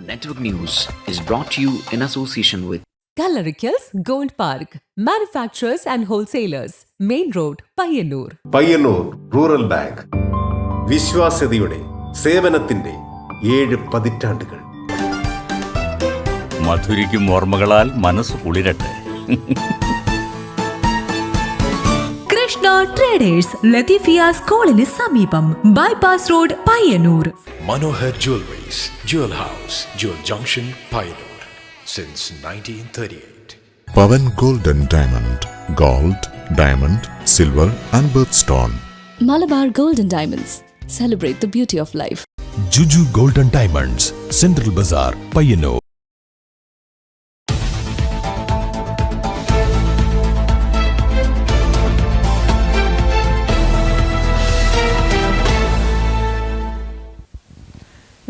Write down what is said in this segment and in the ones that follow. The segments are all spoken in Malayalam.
Network News is brought to you in association with Kalarikals Gold Park, manufacturers and wholesalers, Main Road, Payyannur. Payyannur rural bank വിശ്വാസ്യതയുടെ സേവനത്തിന്റെ 7 പതിറ്റാണ്ടുകൾ. മധുരിക്കും ഓർമ്മകളാൽ മനസ്സ് കുളിരട്ടെ. കൃഷ്ണ ട്രേഡേഴ്സ്, ലത്തീഫിയ സ്കൂളിന് സമീപം, bypass road, Payyanur. Manohar Jewelries, Jewel House, Jewel Junction, Payyanur, since 1938. Pavan Gold and Diamond, Gold, Diamond, Silver and Birthstone. Malabar Gold and Diamonds, celebrate the beauty of life. Juju Gold and Diamonds, Central Bazaar, Payyanur.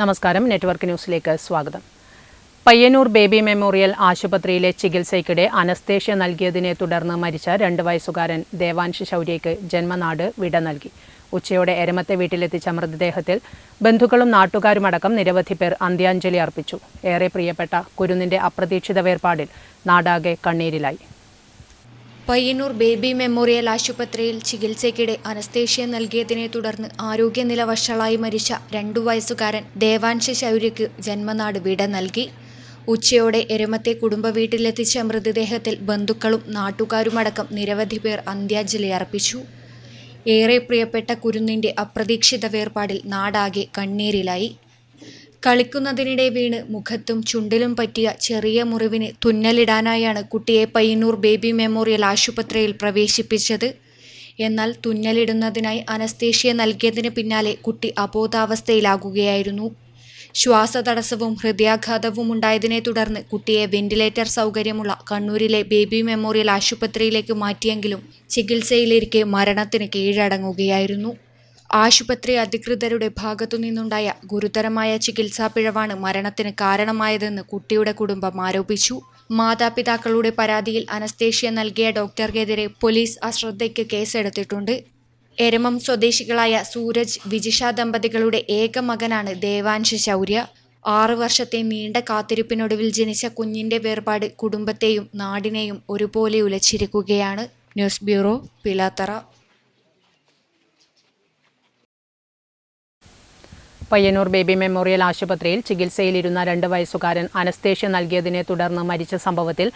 നമസ്കാരം, നെറ്റ്വർക്ക് ന്യൂസിലേക്ക് സ്വാഗതം. പയ്യന്നൂർ ബേബി മെമ്മോറിയൽ ആശുപത്രിയിലെ ചികിത്സയ്ക്കിടെ അനസ്തേഷ്യ നൽകിയതിനെ തുടർന്ന് മരിച്ച 2 വയസ്സുകാരൻ ദേവാൻഷ് ശൗര്യയ്ക്ക് ജന്മനാട് വിട നൽകി. ഉച്ചയോടെ എരമത്തെ വീട്ടിലെത്തിച്ച മൃതദേഹത്തിൽ ബന്ധുക്കളും നാട്ടുകാരുമടക്കം നിരവധി പേർ അന്ത്യാഞ്ജലി അർപ്പിച്ചു. ഏറെ പ്രിയപ്പെട്ട കുരുന്നിന്റെ അപ്രതീക്ഷിത വേർപാടിൽ നാടാകെ കണ്ണീരിലായി. പയ്യന്നൂർ ബേബി മെമ്മോറിയൽ ആശുപത്രിയിൽ ചികിത്സയ്ക്കിടെ അനസ്തേഷ്യ നൽകിയതിനെ തുടർന്ന് ആരോഗ്യനില വഷളായി മരിച്ച 2 വയസ്സുകാരൻ ദേവാൻഷ് ശൗര്യയ്ക്ക് ജന്മനാട് വിട നൽകി. ഉച്ചയോടെ എരമത്തെ കുടുംബ വീട്ടിലെത്തിച്ച മൃതദേഹത്തിൽ ബന്ധുക്കളും നാട്ടുകാരുമടക്കം നിരവധി പേർ അന്ത്യാഞ്ജലി അർപ്പിച്ചു. ഏറെ പ്രിയപ്പെട്ട കുരുന്നിന്റെ അപ്രതീക്ഷിത വേർപാടിൽ നാടാകെ കണ്ണീരിലായി. കളിക്കുന്നതിനിടെ വീണ് മുഖത്തും ചുണ്ടിലും പറ്റിയ ചെറിയ മുറിവിന് തുന്നലിടാനായാണ് കുട്ടിയെ പയ്യന്നൂർ ബേബി മെമ്മോറിയൽ ആശുപത്രിയിൽ പ്രവേശിപ്പിച്ചത്. എന്നാൽ തുന്നലിടുന്നതിനായി അനസ്തേഷ്യ നൽകിയതിന് പിന്നാലെ കുട്ടി അബോധാവസ്ഥയിലാകുകയായിരുന്നു. ശ്വാസതടസ്സവും ഹൃദയാഘാതവും ഉണ്ടായതിനെ തുടർന്ന് കുട്ടിയെ വെന്റിലേറ്റർ സൗകര്യമുള്ള കണ്ണൂരിലെ ബേബി മെമ്മോറിയൽ ആശുപത്രിയിലേക്ക് മാറ്റിയെങ്കിലും ചികിത്സയിലിരിക്കെ മരണത്തിന് കീഴടങ്ങുകയായിരുന്നു. ആശുപത്രി അധികൃതരുടെ ഭാഗത്തുനിന്നുണ്ടായ ഗുരുതരമായ ചികിത്സാ പിഴവാണ് മരണത്തിന് കാരണമായതെന്ന് കുട്ടിയുടെ കുടുംബം ആരോപിച്ചു. മാതാപിതാക്കളുടെ പരാതിയിൽ അനസ്തേഷ്യ നൽകിയ ഡോക്ടർക്കെതിരെ പോലീസ് അശ്രദ്ധയ്ക്ക് കേസെടുത്തിട്ടുണ്ട്. എരമം സ്വദേശികളായ സൂരജ്, വിജിഷ ദമ്പതികളുടെ ഏക മകനാണ് ദേവാൻഷ് ശൗര്യ. 6 വർഷത്തെ നീണ്ട കാത്തിരിപ്പിനൊടുവിൽ ജനിച്ച കുഞ്ഞിന്റെ വേർപാട് കുടുംബത്തെയും നാടിനെയും ഒരുപോലെ ഉലച്ചിരിക്കുകയാണ്. News bureau, Pilathara. Payyannur Baby Memorial ആശുപത്രിയിൽ ചികിത്സയിലിരുന്ന 2 വയസ്സുകാരൻ അനസ്തേഷ്യ നൽകിയതിനെ തുടർന്ന് മരിച്ച സംഭവത്തിൽ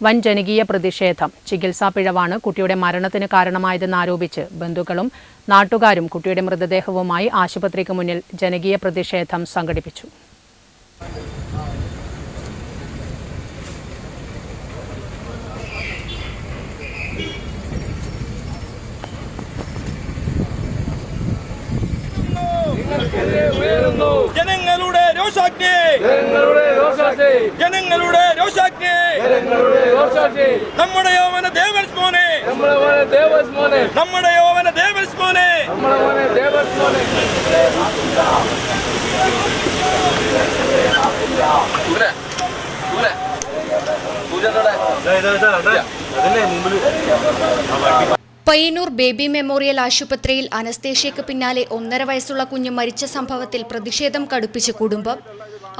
വൻ ജനകീയ പ്രതിഷേധം. ചികിത്സാ പിഴവാണ് കുട്ടിയുടെ മരണത്തിന് കാരണമായതെന്നാരോപിച്ച് ബന്ധുക്കളും നാട്ടുകാരും കുട്ടിയുടെ മൃതദേഹവുമായി ആശുപത്രിക്ക് മുന്നിൽ ജനകീയ പ്രതിഷേധം സംഘടിപ്പിച്ചു. ജനങ്ങളുടെ രോഷാഗ്നി, ജനങ്ങളുടെ രോഷാഗ്നി. നമ്മുടെ യോവന ദേവസ് മോനെ, നമ്മുടെ യോവന ദേവസ് മോനെ. പയ്യന്നൂർ ബേബി മെമ്മോറിയൽ ആശുപത്രിയിൽ അനസ്തേഷ്യയ്ക്ക് പിന്നാലെ 1.5 വയസ്സുള്ള കുഞ്ഞ് മരിച്ച സംഭവത്തിൽ പ്രതിഷേധം കടുപ്പിച്ച കുടുംബം.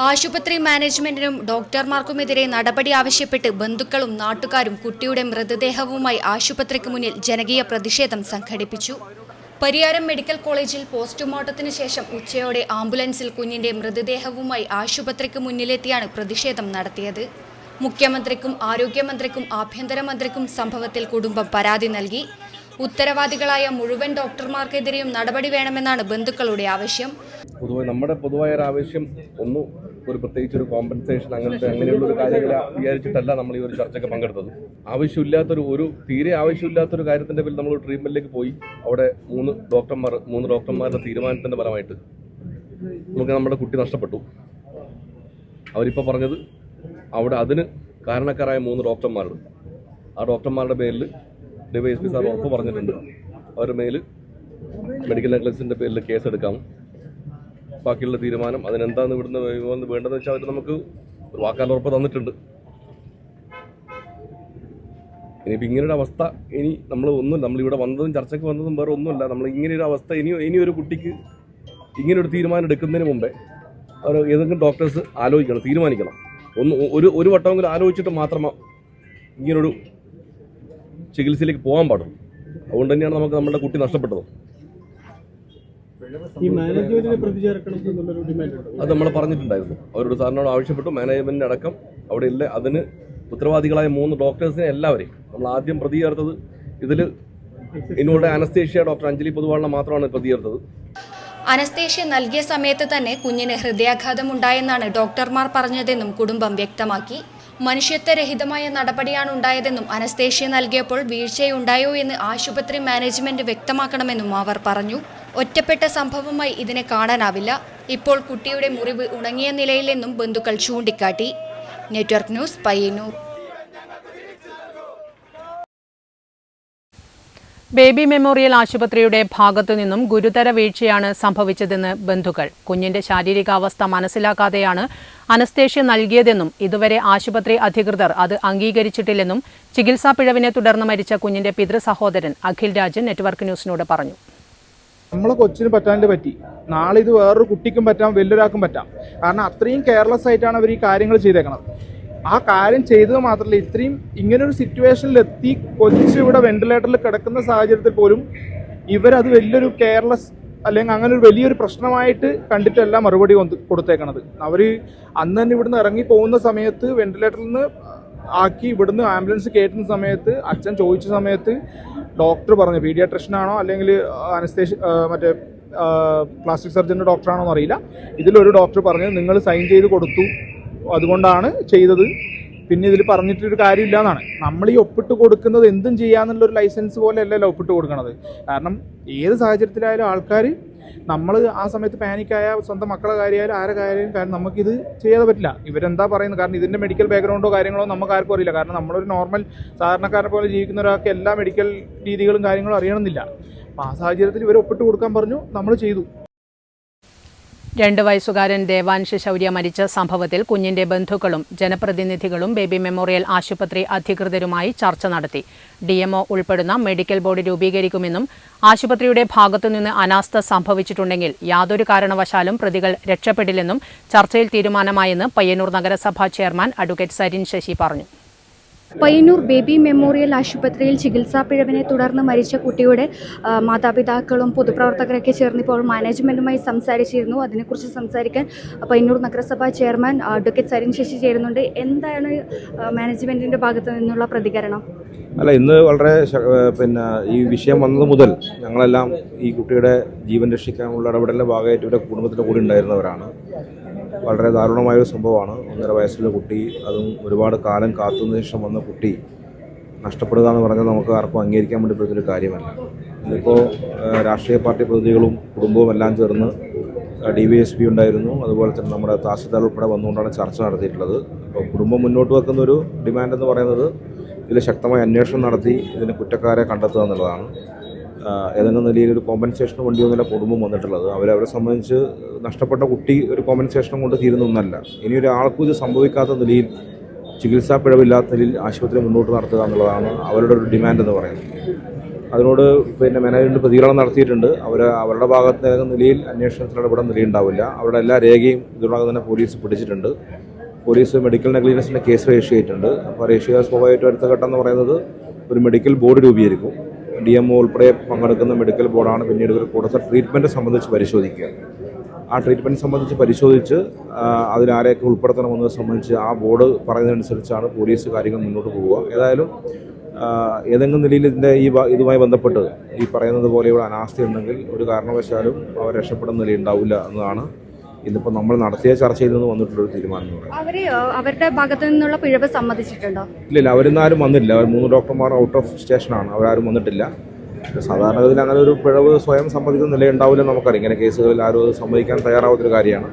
ആശുപത്രി മാനേജ്മെന്റിനും ഡോക്ടർമാർക്കുമെതിരെ നടപടി ആവശ്യപ്പെട്ട് ബന്ധുക്കളും നാട്ടുകാരും കുട്ടിയുടെ മൃതദേഹവുമായി ആശുപത്രിക്ക് മുന്നിൽ ജനകീയ പ്രതിഷേധം സംഘടിപ്പിച്ചു. പരിയാരം മെഡിക്കൽ കോളേജിൽ പോസ്റ്റ്മോർട്ടത്തിന് ശേഷം ഉച്ചയോടെ ആംബുലൻസിൽ കുഞ്ഞിന്റെ മൃതദേഹവുമായി ആശുപത്രിക്ക് മുന്നിലെത്തിയാണ് പ്രതിഷേധം നടത്തിയത്. മുഖ്യമന്ത്രിക്കും ആരോഗ്യമന്ത്രിക്കും ആഭ്യന്തരമന്ത്രിക്കും സംഭവത്തിൽ കുടുംബം പരാതി നൽകി. ഉത്തരവാദികളായ മുഴുവൻ ഡോക്ടർമാർക്കെതിരെയും നടപടി വേണമെന്നാണ് ബന്ധുക്കളുടെ ആവശ്യം. നമ്മുടെ പൊതുവായ ഒരു ആവശ്യം ഒരു പ്രത്യേകിച്ച് ഒരു കോമ്പൻസേഷൻ അങ്ങനെയുള്ള ഒരു കാര്യങ്ങൾ വിചാരിച്ചിട്ടല്ല നമ്മൾ ഈ ഒരു ചർച്ചയ്ക്ക് പങ്കെടുത്തത്. തീരെ ആവശ്യമില്ലാത്തൊരു കാര്യത്തിന്റെ പേരിൽ നമ്മൾ ട്രീറ്റ്മെന്റിലേക്ക് പോയി. അവിടെ 3 ഡോക്ടർമാരുടെ തീരുമാനത്തിന്റെ ഫലമായിട്ട് നമുക്ക് നമ്മുടെ കുട്ടി നഷ്ടപ്പെട്ടു. അവരിപ്പോൾ പറഞ്ഞത് അവിടെ അതിന് കാരണക്കാരായ 3 ഡോക്ടർമാരുണ്ട്. ആ ഡോക്ടർമാരുടെ പേരിൽ ഡിവൈഎസ്പി സാർ ഉറപ്പ് പറഞ്ഞിട്ടുണ്ട്. അവരുടെ മേൽ മെഡിക്കൽ നെഗ്ലിജൻസിൻ്റെ പേരിൽ കേസെടുക്കാം. ബാക്കിയുള്ള തീരുമാനം അതിനെന്താന്ന് ഇവിടുന്ന് വേണ്ടതെന്ന് വെച്ചാൽ അവർ നമുക്ക് ഒരു വാക്കാൽ ഉറപ്പ് തന്നിട്ടുണ്ട്. ഇനിയിപ്പോൾ ഇങ്ങനൊരു അവസ്ഥ നമ്മളിവിടെ വന്നതും ചർച്ചയ്ക്ക് വന്നതും വേറെ ഒന്നുമല്ല. നമ്മൾ ഇങ്ങനെയൊരു അവസ്ഥ ഇനിയൊരു കുട്ടിക്ക് ഇങ്ങനൊരു തീരുമാനം എടുക്കുന്നതിന് മുമ്പേ അവർ ഏതെങ്കിലും ഡോക്ടേഴ്സ് ആലോചിക്കണം, തീരുമാനിക്കണം. ഒരു വട്ടമെങ്കിലും ആലോചിച്ചിട്ട് മാത്രമേ ഇങ്ങനൊരു ചികിത്സയിലേക്ക് പോകാൻ പാടുള്ളൂ. അതുകൊണ്ട് തന്നെയാണ് നമുക്ക് നമ്മുടെ കുട്ടി നഷ്ടപ്പെട്ടത്. അത് നമ്മൾ പറഞ്ഞിട്ടുണ്ടായിരുന്നു. അവരോട് സാറിനോട് ആവശ്യപ്പെട്ടു. മാനേജ്മെന്റിന് അടക്കം അവിടെ ഇല്ല, അതിന് ഉത്തരവാദികളായ 3 ഡോക്ടേഴ്സിനെ എല്ലാവരെയും നമ്മൾ ആദ്യം പ്രതി ചേർത്തത്. ഇതിൽ ഇന്നോടെ അനസ്തേഷ്യ ഡോക്ടർ അഞ്ജലി പൊതുവാളിനെ മാത്രമാണ് പ്രതി ചേർത്തത്. അനസ്തേഷ്യ നൽകിയ സമയത്ത് തന്നെ കുഞ്ഞിന് ഹൃദയാഘാതം ഉണ്ടായെന്നാണ് ഡോക്ടർമാർ പറഞ്ഞതെന്നും കുടുംബം വ്യക്തമാക്കി. മനുഷ്യത്വരഹിതമായ നടപടിയാണ് ഉണ്ടായതെന്നും അനസ്തേഷ്യ നൽകിയപ്പോൾ വീഴ്ചയുണ്ടായോ എന്ന് ആശുപത്രി മാനേജ്മെന്റ് വ്യക്തമാക്കണമെന്നും അവർ പറഞ്ഞു. ഒറ്റപ്പെട്ട സംഭവമായി ഇതിനെ കാണാനാവില്ല. ഇപ്പോൾ കുട്ടിയുടെ മുറിവ് ഉണങ്ങിയ നിലയിലെന്നും ബന്ധുക്കൾ ചൂണ്ടിക്കാട്ടി. Network news, Payyanur. Baby memorial ആശുപത്രിയുടെ ഭാഗത്തു നിന്നും ഗുരുതര വീഴ്ചയാണ് സംഭവിച്ചതെന്ന് ബന്ധുക്കൾ. കുഞ്ഞിന്റെ ശാരീരികാവസ്ഥ മനസ്സിലാക്കാതെയാണ് അനസ്തേഷ്യ നൽകിയതെന്നും ഇതുവരെ ആശുപത്രി അധികൃതർ അത് അംഗീകരിച്ചിട്ടില്ലെന്നും ചികിത്സാ പിഴവിനെ തുടർന്ന് മരിച്ച കുഞ്ഞിന്റെ പിതൃസഹോദരൻ അഖിൽ രാജൻ നെറ്റ്വർക്ക് ന്യൂസിനോട് പറഞ്ഞു. നമ്മളെ കൊച്ചിന് പറ്റാണ്ട് പറ്റി, നാളെ ഇത് വേറൊരു കുട്ടിക്കും പറ്റാം, വലിയൊരാൾക്കും പറ്റാം. കാരണം അത്രയും കെയർലെസ് ആയിട്ടാണ് അവർ ഈ കാര്യങ്ങൾ ചെയ്തേക്കുന്നത്. ആ കാര്യം ചെയ്തത് മാത്രമല്ല, ഇത്രയും ഇങ്ങനൊരു സിറ്റുവേഷനിലെത്തി കൊച്ച് ഇവിടെ വെന്റിലേറ്ററിൽ കിടക്കുന്ന സാഹചര്യത്തിൽ പോലും ഇവരത് വലിയൊരു കെയർലെസ് അല്ലെങ്കിൽ അങ്ങനെ ഒരു വലിയൊരു പ്രശ്നമായിട്ട് കണ്ടിട്ടല്ല മറുപടി കൊടുത്തേക്കണത്. അവർ അന്ന് തന്നെ ഇവിടുന്ന് ഇറങ്ങി പോകുന്ന സമയത്ത് വെന്റിലേറ്ററിൽ നിന്ന് ആക്കി ഇവിടുന്ന് ആംബുലൻസ് കയറ്റുന്ന സമയത്ത് അച്ഛൻ ചോദിച്ച സമയത്ത് ഡോക്ടർ പറഞ്ഞു, പീഡിയാട്രിഷ്യനാണോ അല്ലെങ്കിൽ മറ്റേ പ്ലാസ്റ്റിക് സർജൻ്റെ ഡോക്ടറാണോ എന്നറിയില്ല, ഇതിലൊരു ഡോക്ടർ പറഞ്ഞു നിങ്ങൾ സൈൻ ചെയ്ത് കൊടുത്തു, അതുകൊണ്ടാണ് ചെയ്തത്, പിന്നെ ഇതിൽ പറഞ്ഞിട്ടൊരു കാര്യമില്ല എന്നാണ്. നമ്മൾ ഈ ഒപ്പിട്ട് കൊടുക്കുന്നത് എന്തും ചെയ്യാന്നുള്ളൊരു ലൈസൻസ് പോലെ അല്ലല്ലോ ഒപ്പിട്ട് കൊടുക്കണത്. കാരണം ഏത് സാഹചര്യത്തിലായാലും ആൾക്കാർ നമ്മൾ ആ സമയത്ത് പാനിക്കായ സ്വന്തം മക്കളെ കാര്യമായാലും ആരെ കാര്യം, കാരണം നമുക്കിത് ചെയ്യാതെ പറ്റില്ല. ഇവരെന്താ പറയുന്നത്, കാരണം ഇതിൻ്റെ മെഡിക്കൽ ബാക്ക്ഗ്രൗണ്ടോ കാര്യങ്ങളോ നമുക്ക് ആർക്കും അറിയില്ല. കാരണം നമ്മളൊരു നോർമൽ സാധാരണക്കാരെ പോലെ ജീവിക്കുന്ന ഒരാൾക്ക് എല്ലാ മെഡിക്കൽ രീതികളും കാര്യങ്ങളും അറിയണമെന്നില്ല. അപ്പോൾ ആ സാഹചര്യത്തിൽ ഇവർ ഒപ്പിട്ട് കൊടുക്കാൻ പറഞ്ഞു, നമ്മൾ ചെയ്തു. 2 വയസ്സുകാരൻ ദേവാൻഷ് ശൗര്യ മരിച്ച സംഭവത്തിൽ കുഞ്ഞിന്റെ ബന്ധുക്കളും ജനപ്രതിനിധികളും ബേബി മെമ്മോറിയൽ ആശുപത്രി അധികൃതരുമായി ചർച്ച നടത്തി. DMO ഉൾപ്പെടുന്ന മെഡിക്കൽ ബോർഡ് രൂപീകരിക്കുമെന്നും ആശുപത്രിയുടെ ഭാഗത്തുനിന്ന് അനാസ്ഥ സംഭവിച്ചിട്ടുണ്ടെങ്കിൽ യാതൊരു കാരണവശാലും പ്രതികൾ രക്ഷപ്പെടില്ലെന്നും ചർച്ചയിൽ തീരുമാനമായെന്ന് പയ്യന്നൂർ നഗരസഭാ ചെയർമാൻ അഡ്വക്കേറ്റ് സരിൻ ശശി പറഞ്ഞു. പയ്യന്നൂർ ബേബി മെമ്മോറിയൽ ആശുപത്രിയിൽ ചികിത്സാ പിഴവിനെ തുടർന്ന് മരിച്ച കുട്ടിയുടെ മാതാപിതാക്കളും പൊതുപ്രവർത്തകരൊക്കെ ചേർന്ന് ഇപ്പോൾ മാനേജ്മെന്റുമായി സംസാരിച്ചിരുന്നു. അതിനെക്കുറിച്ച് സംസാരിക്കാൻ പയ്യന്നൂർ നഗരസഭാ ചെയർമാൻ അഡ്വക്കേറ്റ് സരിൻ ശശി ചേരുന്നുണ്ട്. എന്താണ് മാനേജ്മെന്റിന്റെ ഭാഗത്തു നിന്നുള്ള പ്രതികരണം? അല്ല, ഇന്ന് വളരെ ഈ വിഷയം വന്നത് മുതൽ ഞങ്ങളെല്ലാം ഈ കുട്ടിയുടെ ജീവൻ രക്ഷിക്കാനുള്ള ഇടപെടലിൻ്റെ ഭാഗമായിട്ട് ഇവരുടെ കുടുംബത്തിൻ്റെ കൂടി ഉണ്ടായിരുന്നവരാണ്. വളരെ ദാരുണമായൊരു സംഭവമാണ്. 1.5 വയസ്സുള്ള കുട്ടി, അതും ഒരുപാട് കാലം കാത്തുനിന്ന ശേഷം വന്ന കുട്ടി നഷ്ടപ്പെടുക എന്ന് പറഞ്ഞാൽ നമുക്ക് ആർക്കും അംഗീകരിക്കാൻ വേണ്ടി പറ്റുന്നൊരു കാര്യമല്ല. ഇതിപ്പോൾ രാഷ്ട്രീയ പാർട്ടി പ്രതിനിധികളും കുടുംബവും എല്ലാം ചേർന്ന് DYSP ഉണ്ടായിരുന്നു, അതുപോലെ തന്നെ നമ്മുടെ തഹസിൽദാർ ഉൾപ്പെടെ വന്നുകൊണ്ടാണ് ചർച്ച നടത്തിയിട്ടുള്ളത്. അപ്പോൾ കുടുംബം മുന്നോട്ട് വെക്കുന്ന ഒരു ഡിമാൻഡ് എന്ന് പറയുന്നത് ഇതിൽ ശക്തമായ അന്വേഷണം നടത്തി ഇതിന് കുറ്റക്കാരെ കണ്ടെത്തുക എന്നുള്ളതാണ്. ഏതെങ്കിലും നിലയിൽ ഒരു കോമ്പൻസേഷന് വേണ്ടിയൊന്നുമല്ല കുടുംബം വന്നിട്ടുള്ളത്. അവരെ സംബന്ധിച്ച് നഷ്ടപ്പെട്ട കുട്ടി ഒരു കോമ്പൻസേഷനും കൊണ്ട് തീരുന്നൊന്നല്ല. ഇനി ഒരാൾക്കും ഇത് സംഭവിക്കാത്ത നിലയിൽ, ചികിത്സാ പിഴവില്ലാത്ത നിലയിൽ ആശുപത്രി മുന്നോട്ട് നടത്തുക എന്നുള്ളതാണ് അവരുടെ ഒരു ഡിമാൻഡ് എന്ന് പറയുന്നത്. അതിനോട് മാനേജ്മെൻറ്റ് പ്രതികരണം നടത്തിയിട്ടുണ്ട്. അവരുടെ ഭാഗത്ത് ഏതെങ്കിലും നിലയിൽ അന്വേഷണത്തിൽ ഇടപെടാൻ നിലയുണ്ടാവില്ല. അവരുടെ എല്ലാ രേഖയും ഇതിനോടകം തന്നെ പോലീസ് പിടിച്ചിട്ടുണ്ട്. പോലീസ് മെഡിക്കൽ നെഗ്ലിജൻസിൻ്റെ കേസ് രജിസ്റ്റർ ചെയ്തിട്ടുണ്ട്. അപ്പോൾ രജിസ്റ്റർ സ്വാഭാവികമായിട്ടും അടുത്ത ഘട്ടം എന്ന് പറയുന്നത് ഒരു മെഡിക്കൽ ബോർഡ് രൂപീകരിക്കും. DMO ഉൾപ്പെടെ പങ്കെടുക്കുന്ന മെഡിക്കൽ ബോർഡാണ് പിന്നീട് ഇവർ കൊടുത്ത ട്രീറ്റ്മെൻറ്റ് സംബന്ധിച്ച് പരിശോധിക്കുക. ആ ട്രീറ്റ്മെൻറ്റ് സംബന്ധിച്ച് പരിശോധിച്ച് അതിലാരെയൊക്കെ ഉൾപ്പെടുത്തണമെന്നത് സംബന്ധിച്ച് ആ ബോർഡ് പറയുന്നതനുസരിച്ചാണ് പോലീസ് കാര്യങ്ങൾ മുന്നോട്ട് പോവുക. ഏതായാലും ഏതെങ്കിലും നിലയിൽ ഇതുമായി ബന്ധപ്പെട്ട് ഈ പറയുന്നത് പോലെയുള്ള അനാസ്ഥയുണ്ടെങ്കിൽ ഒരു കാരണവശാലും അവർ രക്ഷപ്പെടുന്ന നിലയുണ്ടാവില്ല എന്നതാണ് ഇന്നിപ്പോൾ നമ്മൾ നടത്തിയ ചർച്ചയിൽ നിന്ന് വന്നിട്ടുള്ളൊരു തീരുമാനം എന്ന് പറയുന്നത്. അവരുടെ ഭാഗത്തു നിന്നുള്ള പിഴവ് സമ്മതിച്ചിട്ടുണ്ടോ? ഇല്ല, അവരിന്ന് ആരും വന്നില്ല. അവർ 3 ഡോക്ടർമാർ ഔട്ട് ഓഫ് സ്റ്റേഷനാണ്, അവരാരും വന്നിട്ടില്ല. സാധാരണഗതിയിൽ അങ്ങനെ ഒരു പിഴവ് സ്വയം സമ്മതിക്കുന്ന നിലയുണ്ടാവില്ല നമുക്കറിയാം. ഇങ്ങനെ കേസുകളിൽ ആരും അത് സമ്മതിക്കാൻ തയ്യാറാവാത്തൊരു കാര്യമാണ്.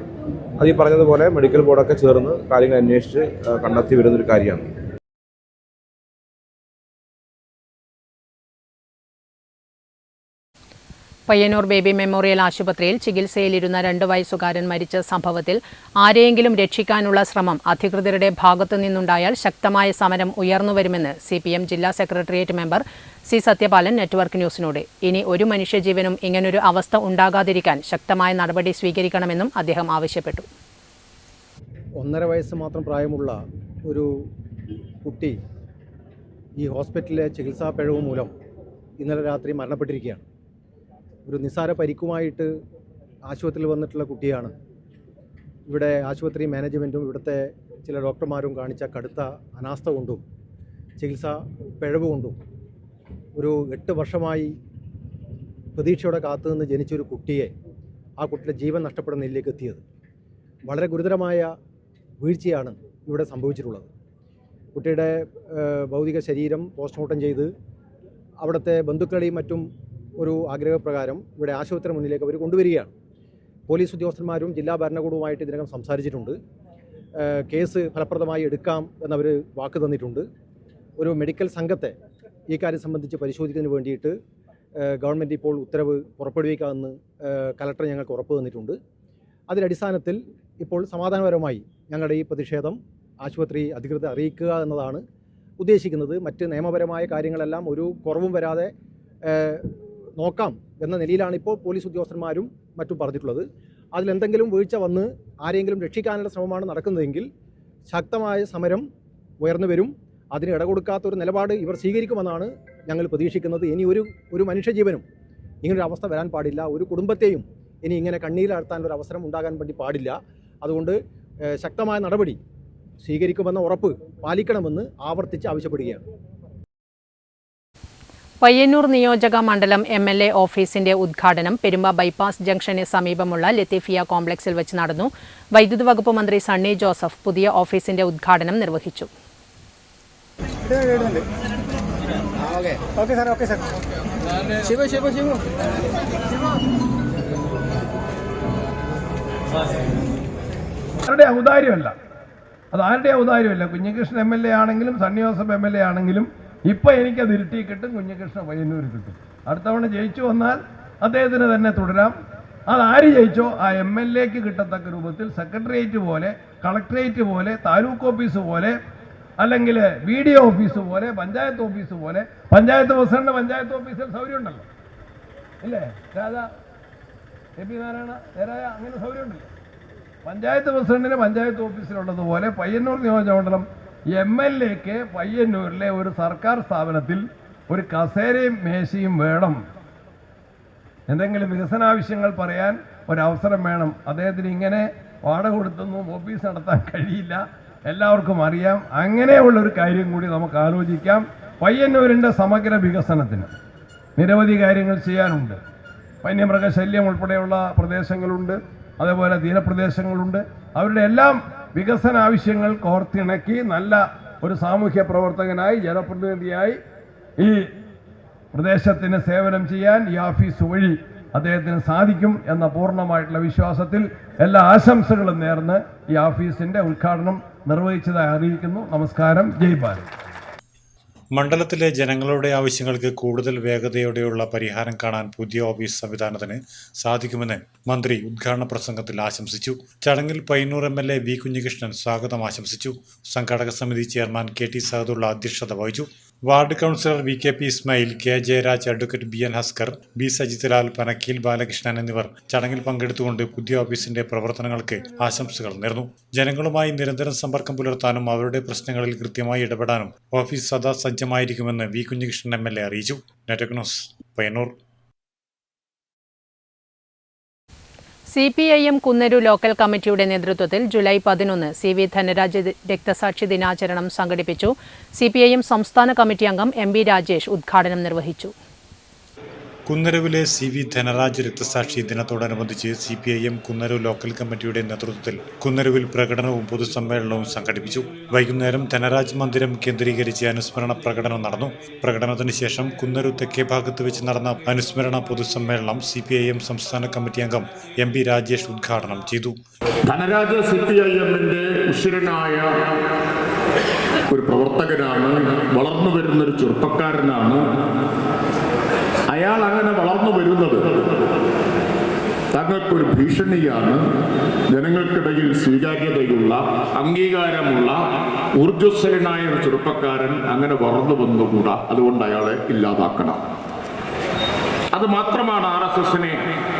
അത് ഈ പറഞ്ഞതുപോലെ മെഡിക്കൽ ബോർഡൊക്കെ ചേർന്ന് കാര്യങ്ങൾ അന്വേഷിച്ച് കണ്ടെത്തി വരുന്നൊരു കാര്യമാണ്. പയ്യന്നൂർ ബേബി മെമ്മോറിയൽ ആശുപത്രിയിൽ ചികിത്സയിലിരുന്ന 2 വയസ്സുകാരൻ മരിച്ച സംഭവത്തിൽ ആരെയെങ്കിലും രക്ഷിക്കാനുള്ള ശ്രമം അധികൃതരുടെ ഭാഗത്തു നിന്നുണ്ടായാൽ ശക്തമായ സമരം ഉയർന്നുവരുമെന്ന് CPM ജില്ലാ secretariat member C. Sathyapalan network ന്യൂസിനോട്. ഇനി ഒരു മനുഷ്യജീവനും ഇങ്ങനൊരു അവസ്ഥ ഉണ്ടാകാതിരിക്കാൻ ശക്തമായ നടപടി സ്വീകരിക്കണമെന്നും അദ്ദേഹം ആവശ്യപ്പെട്ടു. 1.5 വയസ്സ് മാത്രം പ്രായമുള്ള ഒരു കുട്ടി ഈ ഹോസ്പിറ്റലിലെ ചികിത്സാ പിഴവ് മൂലം ഇന്നലെ രാത്രി മരണപ്പെട്ടിരിക്കുകയാണ്. ഒരു നിസ്സാര പരിക്കുമായിട്ട് ആശുപത്രിയിൽ വന്നിട്ടുള്ള കുട്ടിയാണ്. ഇവിടെ ആശുപത്രി മാനേജ്മെൻറ്റും ഇവിടുത്തെ ചില ഡോക്ടർമാരും കാണിച്ച കടുത്ത അനാസ്ഥ കൊണ്ടും ചികിത്സാ പിഴവ് കൊണ്ടും ഒരു 8 വർഷമായി പ്രതീക്ഷയോടെ കാത്തുനിന്ന് ജനിച്ചൊരു കുട്ടിയെ ആ കുട്ടിയുടെ ജീവൻ നഷ്ടപ്പെടുന്ന നിലയിലേക്ക് എത്തിയത്. വളരെ ഗുരുതരമായ വീഴ്ചയാണ് ഇവിടെ സംഭവിച്ചിട്ടുള്ളത്. കുട്ടിയുടെ ഭൗതിക ശരീരം പോസ്റ്റ്മോർട്ടം ചെയ്ത് അവിടുത്തെ ബന്ധുക്കളുടെയും മറ്റും ഒരു ആഗ്രഹപ്രകാരം ഇവിടെ ആശുപത്രി മുന്നിലേക്ക് അവർ കൊണ്ടുവരികയാണ്. പോലീസ് ഉദ്യോഗസ്ഥന്മാരും ജില്ലാ ഭരണകൂടവുമായിട്ട് ഇതിനകം സംസാരിച്ചിട്ടുണ്ട്. കേസ് ഫലപ്രദമായി എടുക്കാം എന്നവർ വാക്ക് തന്നിട്ടുണ്ട്. ഒരു മെഡിക്കൽ സംഘത്തെ ഈ കാര്യം സംബന്ധിച്ച് പരിശോധിക്കുന്നതിന് വേണ്ടിയിട്ട് ഗവൺമെൻറ് ഇപ്പോൾ ഉത്തരവ് പുറപ്പെടുവിക്കാമെന്ന് കലക്ടർ ഞങ്ങൾക്ക് ഉറപ്പ് തന്നിട്ടുണ്ട്. അതിനടിസ്ഥാനത്തിൽ ഇപ്പോൾ സമാധാനപരമായി ഞങ്ങളുടെ ഈ പ്രതിഷേധം ആശുപത്രി അധികൃതരെ അറിയിക്കുക എന്നതാണ് ഉദ്ദേശിക്കുന്നത്. മറ്റ് നിയമപരമായ കാര്യങ്ങളെല്ലാം ഒരു കുറവും വരാതെ നോക്കാം എന്ന നിലയിലാണ് ഇപ്പോൾ പോലീസ് ഉദ്യോഗസ്ഥന്മാരും മറ്റും പറഞ്ഞിട്ടുള്ളത്. അതിലെന്തെങ്കിലും വീഴ്ച വന്ന് ആരെങ്കിലും രക്ഷിക്കാനുള്ള ശ്രമമാണ് നടക്കുന്നതെങ്കിൽ ശക്തമായ സമരം ഉയർന്നു വരും. അതിന് ഇടകൊടുക്കാത്തൊരു നിലപാട് ഇവർ സ്വീകരിക്കുമെന്നാണ് ഞങ്ങൾ പ്രതീക്ഷിക്കുന്നത്. ഇനി ഒരു മനുഷ്യജീവനും ഇങ്ങനൊരു അവസ്ഥ വരാൻ പാടില്ല. ഒരു കുടുംബത്തെയും ഇനി ഇങ്ങനെ കണ്ണീരിലാഴ്ത്താനൊരു അവസരം ഉണ്ടാകാൻ വേണ്ടി പാടില്ല. അതുകൊണ്ട് ശക്തമായ നടപടി സ്വീകരിക്കുമെന്ന ഉറപ്പ് പാലിക്കണമെന്ന് ആവർത്തിച്ച് ആവശ്യപ്പെടുകയാണ്. പയ്യന്നൂർ നിയോജക മണ്ഡലം MLA ഓഫീസിന്റെ ഉദ്ഘാടനം പെരുമ്പ ബൈപ്പാസ് ജംഗ്ഷന് സമീപമുള്ള ലത്തീഫിയ കോംപ്ലക്സിൽ വെച്ച് നടന്നു. വൈദ്യുതി വകുപ്പ് മന്ത്രി സണ്ണി ജോസഫ് പുതിയ ഓഫീസിന്റെ ഉദ്ഘാടനം നിർവഹിച്ചു. ആരുടെ ഔദാര്യമല്ല, അത് ആരുടെ ഔദാര്യമല്ല. കുഞ്ഞികൃഷ്ണൻ MLA ആണെങ്കിലും സണ്ണി ജോസഫ് MLA ആണെങ്കിലും ഇപ്പം എനിക്കത് ഇരുട്ടി കിട്ടും, കുഞ്ഞികൃഷ്ണൻ പയ്യന്നൂർ കിട്ടും. അടുത്തവണ ജയിച്ചു വന്നാൽ അദ്ദേഹത്തിന് തന്നെ തുടരാം. അതാര് ജയിച്ചോ ആ MLAക്ക് കിട്ടത്തക്ക രൂപത്തിൽ സെക്രട്ടേറിയറ്റ് പോലെ, കളക്ടറേറ്റ് പോലെ, താലൂക്ക് ഓഫീസ് പോലെ, അല്ലെങ്കിൽ BDO ഓഫീസ് പോലെ, പഞ്ചായത്ത് ഓഫീസ് പോലെ, പഞ്ചായത്ത് പ്രസിഡന്റ് പഞ്ചായത്ത് ഓഫീസിൽ സൗകര്യം ഉണ്ടല്ലോ ഇല്ലേ രാജാ AP നാരായണ നേരായ അങ്ങനെ സൗകര്യം ഉണ്ടല്ലോ. പഞ്ചായത്ത് പ്രസിഡന്റിന് പഞ്ചായത്ത് ഓഫീസിലുള്ളതുപോലെ പയ്യന്നൂർ നിയോജകമണ്ഡലം MLAക്ക് പയ്യന്നൂരിലെ ഒരു സർക്കാർ സ്ഥാപനത്തിൽ ഒരു കസേരയും മേശയും വേണം. എന്തെങ്കിലും വികസനാവശ്യങ്ങൾ പറയാൻ ഒരവസരം വേണം. അദ്ദേഹത്തിന് ഇങ്ങനെ വാടക കൊടുത്തൊന്നും ഓഫീസ് നടത്താൻ കഴിയില്ല, എല്ലാവർക്കും അറിയാം. അങ്ങനെയുള്ളൊരു കാര്യം കൂടി നമുക്ക് ആലോചിക്കാം. പയ്യന്നൂരിൻ്റെ സമഗ്ര വികസനത്തിന് നിരവധി കാര്യങ്ങൾ ചെയ്യാനുണ്ട്. വന്യമൃഗശല്യം ഉൾപ്പെടെയുള്ള പ്രദേശങ്ങളുണ്ട്, അതേപോലെ തീരപ്രദേശങ്ങളുണ്ട്. അവരുടെ എല്ലാം വികസന ആവശ്യങ്ങൾ കോർത്തിണക്കി നല്ല ഒരു സാമൂഹ്യ പ്രവർത്തകനായി ജനപ്രതിനിധിയായി ഈ പ്രദേശത്തിന് സേവനം ചെയ്യാൻ ഈ ഓഫീസ് വഴി അദ്ദേഹത്തിന് സാധിക്കും എന്ന പൂർണ്ണമായിട്ടുള്ള വിശ്വാസത്തിൽ എല്ലാ ആശംസകളും നേർന്ന് ഈ ഓഫീസിന്റെ ഉദ്ഘാടനം നിർവഹിച്ചതായി അറിയിക്കുന്നു. നമസ്കാരം. ജയ് ഭാരത്. മണ്ഡലത്തിലെ ജനങ്ങളുടെ ആവശ്യങ്ങൾക്ക് കൂടുതൽ വേഗതയോടെയുള്ള പരിഹാരം കാണാൻ പുതിയ ഓഫീസ് സംവിധാനത്തിന് സാധിക്കുമെന്ന് മന്ത്രി ഉദ്ഘാടന പ്രസംഗത്തിൽ ആശംസിച്ചു. ചടങ്ങിൽ പയ്യന്നൂർ MLA V കുഞ്ഞികൃഷ്ണൻ സ്വാഗതം ആശംസിച്ചു. സംഘാടക സമിതി ചെയർമാൻ KT സഹദുള്ള അധ്യക്ഷത വഹിച്ചു. Ward councillor VKP Ismail, K Jayaraj, advocate BN Haskar, B Sajith Lal, Panakkeel Balakrishnan എന്നിവർ ചടങ്ങിൽ പങ്കെടുത്തുകൊണ്ട് പുതിയ ഓഫീസിന്റെ പ്രവർത്തനങ്ങൾക്ക് ആശംസകൾ നേർന്നു. ജനങ്ങളുമായി നിരന്തരം സമ്പർക്കം പുലർത്താനും അവരുടെ പ്രശ്നങ്ങളിൽ കൃത്യമായി ഇടപെടാനും ഓഫീസ് സദാ സജ്ജമായിരിക്കുമെന്ന് V കുഞ്ഞികൃഷ്ണൻ MLA അറിയിച്ചു. Network news, Payyanur. CPIM Kunnaru local കമ്മിറ്റിയുടെ നേതൃത്വത്തിൽ ജൂലൈ 11 CV ധനരാജ് രക്തസാക്ഷി ദിനാചരണം സംഘടിപ്പിച്ചു. CPIM സംസ്ഥാന കമ്മിറ്റി അംഗം MB രാജേഷ് ഉദ്ഘാടനം നിർവഹിച്ചു. കുന്നരുവിലെ CV ധനരാജ് രക്തസാക്ഷി ദിനത്തോടനുബന്ധിച്ച് CPIM കുന്നരു ലോക്കൽ കമ്മിറ്റിയുടെ നേതൃത്വത്തിൽ കുന്നരുവിൽ പ്രകടനവും പൊതുസമ്മേളനവും സംഘടിപ്പിച്ചു. വൈകുന്നേരം ധനരാജ് മന്ദിരം കേന്ദ്രീകരിച്ച് അനുസ്മരണ പ്രകടനം നടന്നു. പ്രകടനത്തിന് ശേഷം കുന്നരു തെക്കേ ഭാഗത്ത് വെച്ച് നടന്ന അനുസ്മരണ പൊതുസമ്മേളനം CPIM സംസ്ഥാന കമ്മിറ്റി അംഗം MB രാജേഷ് ഉദ്ഘാടനം ചെയ്തു. ധനരാജ് CPIMന്റെ ഉശിരനായ ഒരു പ്രവർത്തകനാണ്, വളർന്നു വരുന്നൊരു ചെറുപ്പക്കാരനാണ്. അയാൾ അങ്ങനെ വളർന്നു വരുന്നത് തങ്ങൾക്കൊരു ഭീഷണിയാണ്. ജനങ്ങൾക്കിടയിൽ സ്വീകാര്യതയുള്ള, അംഗീകാരമുള്ള, ഊർജ്ജസ്വലനായ ഒരു ചെറുപ്പക്കാരൻ അങ്ങനെ വളർന്നു വന്നുകൂടാ. അതുകൊണ്ട് അയാളെ ഇല്ലാതാക്കണം. അത് മാത്രമാണ് RSSനെ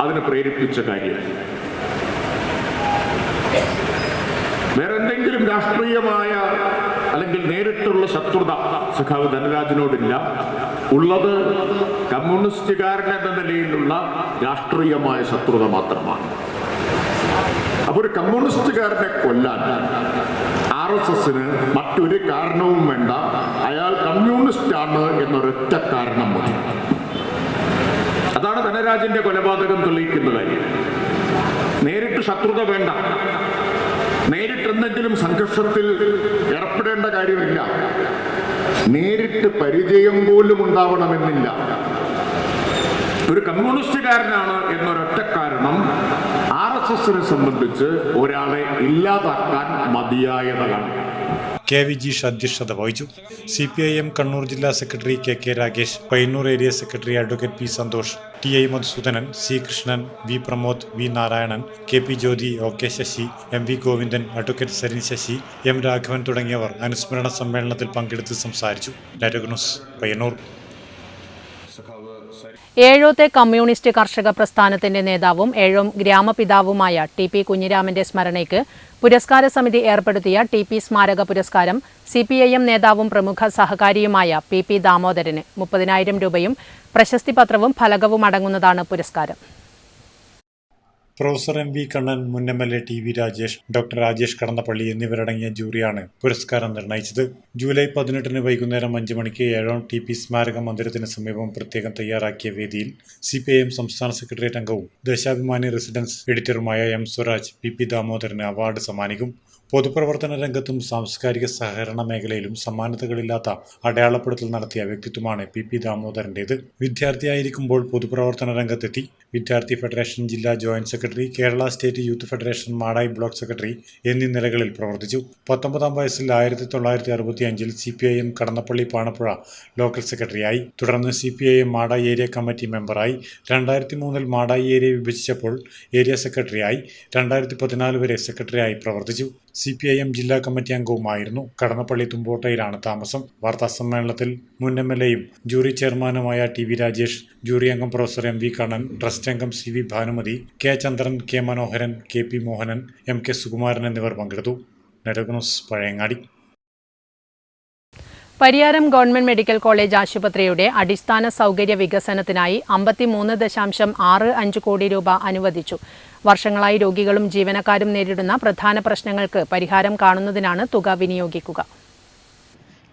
അതിന് പ്രേരിപ്പിച്ച കാര്യം. വേറെ എന്തെങ്കിലും രാഷ്ട്രീയമായ അല്ലെങ്കിൽ നേരിട്ടുള്ള ശത്രുത സഖാവ് ധനരാജിനോടില്ല. ഉള്ളത് കമ്മ്യൂണിസ്റ്റുകാരൻ എന്ന നിലയിലുള്ള രാഷ്ട്രീയമായ ശത്രുത മാത്രമാണ്. അപ്പോൾ ഒരു കമ്മ്യൂണിസ്റ്റുകാരനെ കൊല്ലാൻ RSSന് മറ്റൊരു കാരണവും വേണ്ട. അയാൾ കമ്മ്യൂണിസ്റ്റാണ് എന്നൊരൊറ്റ കാരണം മതി. അതാണ് ധനരാജിന്റെ കൊലപാതകം തെളിയിക്കുന്ന കാര്യം. നേരിട്ട് ശത്രുത വേണ്ട, നേരിട്ട് എന്തെങ്കിലും സംഘർഷത്തിൽ ഏർപ്പെടേണ്ട കാര്യമില്ല, നേരിട്ട് പരിചയം പോലും ഉണ്ടാവണമെന്നില്ല. ഒരു കമ്മ്യൂണിസ്റ്റുകാരനാണ് എന്നൊരൊറ്റ കാരണം RSSനെ സംബന്ധിച്ച് ഒരാളെ ഇല്ലാതാക്കാൻ മതിയായതാണ്. KV ജിഷ് അധ്യക്ഷത വഹിച്ചു. CPIM കണ്ണൂർ ജില്ലാ secretary KK Ragesh, Payyannur area secretary advocate P Santhosh, TI Madhusoodanan, C Krishnan, V Pramod, V Narayanan, KP Jyothi, OK Sasi, MV Govindan, advocate Sarin Sasi, M Raghavan തുടങ്ങിയവർ അനുസ്മരണ സമ്മേളനത്തിൽ പങ്കെടുത്ത് സംസാരിച്ചു. Network news, Payyannur. ഏഴോത്തെ കമ്മ്യൂണിസ്റ്റ് കർഷക പ്രസ്ഥാനത്തിന്റെ നേതാവും ഏഴോം ഗ്രാമപിതാവുമായ TP കുഞ്ഞിരാമന്റെ സ്മരണയ്ക്ക് പുരസ്കാര സമിതി ഏർപ്പെടുത്തിയ TP സ്മാരക പുരസ്കാരം CPIM നേതാവും പ്രമുഖ സഹകാരിയുമായ PP ദാമോദരന് 30,000 രൂപയും പ്രശസ്തിപത്രവും ഫലകവും അടങ്ങുന്നതാണ് പുരസ്കാരം. പ്രൊഫസർ MV കണ്ണൻ, മുൻ MLA TV Rajesh, doctor Rajesh Kadannappally എന്നിവരടങ്ങിയ ജൂറിയാണ് പുരസ്കാരം നിർണയിച്ചത്. ജൂലൈ 18 വൈകുന്നേരം 5 മണിക്ക് ഏഴോം TP സ്മാരക മന്ദിരത്തിന് സമീപം പ്രത്യേകം തയ്യാറാക്കിയ വേദിയിൽ CPIM സംസ്ഥാന സെക്രട്ടേറിയറ്റ് അംഗവും ദേശാഭിമാനി റെസിഡൻസ് എഡിറ്ററുമായ M സ്വരാജ് PP ദാമോദരന് അവാർഡ് സമ്മാനിക്കും. പൊതുപ്രവർത്തന രംഗത്തും സാംസ്കാരിക സഹകരണ മേഖലയിലും സമാനതകളില്ലാത്ത അടയാളപ്പെടുത്തൽ നടത്തിയ വ്യക്തിത്വമാണ് PP ദാമോദരൻ്റേത്. വിദ്യാർത്ഥിയായിരിക്കുമ്പോൾ പൊതുപ്രവർത്തന രംഗത്തെത്തി. വിദ്യാർത്ഥി ഫെഡറേഷൻ ജില്ലാ joint secretary, Kerala state youth federation Madayi block secretary എന്നീ നിലകളിൽ പ്രവർത്തിച്ചു. 19-ാം വയസ്സിൽ 1965 CPIM കടന്നപ്പള്ളി പാണപ്പുഴ ലോക്കൽ സെക്രട്ടറിയായി. തുടർന്ന് CPIM മാടായി ഏരിയ കമ്മിറ്റി മെമ്പറായി. 2003 മാടായി ഏരിയ വിഭജിച്ചപ്പോൾ ഏരിയ സെക്രട്ടറിയായി. 2014 വരെ സെക്രട്ടറിയായി പ്രവർത്തിച്ചു. CPIM ജില്ലാ കമ്മിറ്റി അംഗവുമായിരുന്നു. കടന്നപ്പള്ളി തുമ്പോട്ടയിലാണ് താമസം. വാർത്താസമ്മേളനത്തിൽ മുൻ MLAയും ജൂറി ചെയർമാനുമായ TV രാജേഷ്, ജൂറി അംഗം പ്രൊഫസർ MV കണ്ണൻ, ട്രസ്റ്റ് അംഗം CV ഭാനുമതി, K ചന്ദ്രൻ, K മനോഹരൻ, KP മോഹനൻ, MK സുകുമാരൻ എന്നിവർ പങ്കെടുത്തു. Network news, Pazhayangadi. Pariyaram government medical college ആശുപത്രിയുടെ അടിസ്ഥാന സൗകര്യ വികസനത്തിനായി 53.65 കോടി രൂപ അനുവദിച്ചു. വർഷങ്ങളായി രോഗികളും ജീവനക്കാരും നേരിടുന്ന പ്രധാന പ്രശ്നങ്ങൾക്ക് പരിഹാരം കാണുന്നതിനാണ് തുക വിനിയോഗിക്കുക.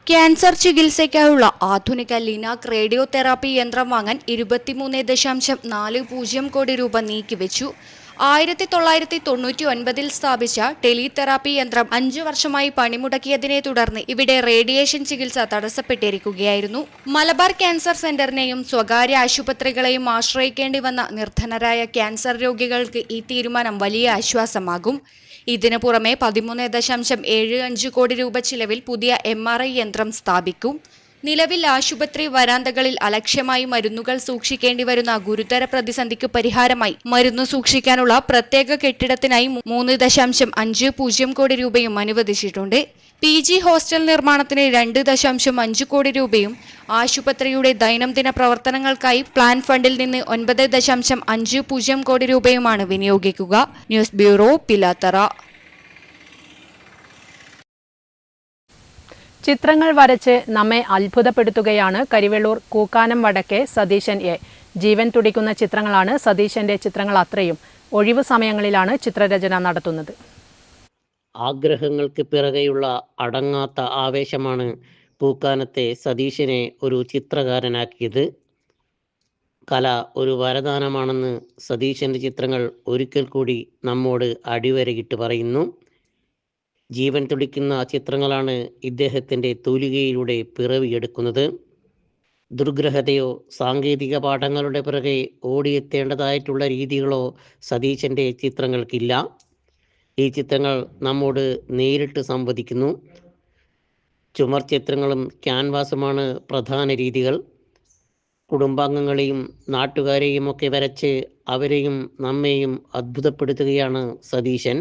ക്യാൻസർ ചികിത്സയ്ക്കായുള്ള ആധുനിക ലിനാക് റേഡിയോ തെറാപ്പി യന്ത്രം വാങ്ങാൻ 23.40 കോടി രൂപ നീക്കിവെച്ചു. 1999 സ്ഥാപിച്ച ടെലിതെറാപ്പി യന്ത്രം 5 വർഷമായി പണിമുടക്കിയതിനെ തുടർന്ന് ഇവിടെ റേഡിയേഷൻ ചികിത്സ തടസ്സപ്പെട്ടിരിക്കുകയായിരുന്നു. മലബാർ ക്യാൻസർ സെന്ററിനെയും സ്വകാര്യ ആശുപത്രികളെയും ആശ്രയിക്കേണ്ടി വന്ന നിർധനരായ ക്യാൻസർ രോഗികൾക്ക് ഈ തീരുമാനം വലിയ ആശ്വാസമാകും. ഇതിനു പുറമെ 13.75 കോടി രൂപ ചിലവിൽ പുതിയ MRI യന്ത്രം സ്ഥാപിക്കും. നിലവിൽ ആശുപത്രി വരാന്തകളിൽ അലക്ഷ്യമായി മരുന്നുകൾ സൂക്ഷിക്കേണ്ടി വരുന്ന ഗുരുതര പ്രതിസന്ധിക്ക് പരിഹാരമായി മരുന്നു സൂക്ഷിക്കാനുള്ള പ്രത്യേക കെട്ടിടത്തിനായി 3.50 കോടി രൂപയും അനുവദിച്ചിട്ടുണ്ട്. PG ഹോസ്റ്റൽ നിർമ്മാണത്തിന് 2.5 കോടി രൂപയും ആശുപത്രിയുടെ ദൈനംദിന പ്രവർത്തനങ്ങൾക്കായി പ്ലാൻ ഫണ്ടിൽ നിന്ന് 9.50 കോടി രൂപയുമാണ് വിനിയോഗിക്കുക. News bureau, Pilathara. ചിത്രങ്ങൾ വരച്ച് നമ്മെ അത്ഭുതപ്പെടുത്തുകയാണ് കരിവെള്ളൂർ കൂക്കാനം വടക്കേ സതീശൻ A. ജീവൻ തുടിക്കുന്ന ചിത്രങ്ങളാണ് സതീശന്റെ ചിത്രങ്ങൾ. അത്രയും ഒഴിവു സമയങ്ങളിലാണ് ചിത്രരചന നടത്തുന്നത്. ആഗ്രഹങ്ങൾക്ക് പിറകെയുള്ള അടങ്ങാത്ത ആവേശമാണ് പൂക്കാനത്തെ സതീശനെ ഒരു ചിത്രകാരനാക്കിയത്. കല ഒരു വരദാനമാണെന്ന് സതീശന്റെ ചിത്രങ്ങൾ ഒരിക്കൽ കൂടി നമ്മോട് അടിവരയിട്ട് പറയുന്നു. ജീവൻ തുടിക്കുന്ന ചിത്രങ്ങളാണ് ഇദ്ദേഹത്തിൻ്റെ തൂലികയിലൂടെ പിറവിയെടുക്കുന്നത്. ദുർഗ്രഹതയോ സാങ്കേതിക പാഠങ്ങളുടെ പിറകെ ഓടിയെത്തേണ്ടതായിട്ടുള്ള രീതികളോ സതീശൻ്റെ ചിത്രങ്ങൾക്കില്ല. ഈ ചിത്രങ്ങൾ നമ്മോട് നേരിട്ട് സംവദിക്കുന്നു. ചുമർ ചിത്രങ്ങളും ക്യാൻവാസുമാണ് പ്രധാന രീതികൾ. കുടുംബാംഗങ്ങളെയും നാട്ടുകാരെയും ഒക്കെ വരച്ച് അവരെയും നമ്മെയും അത്ഭുതപ്പെടുത്തുകയാണ് സതീശൻ.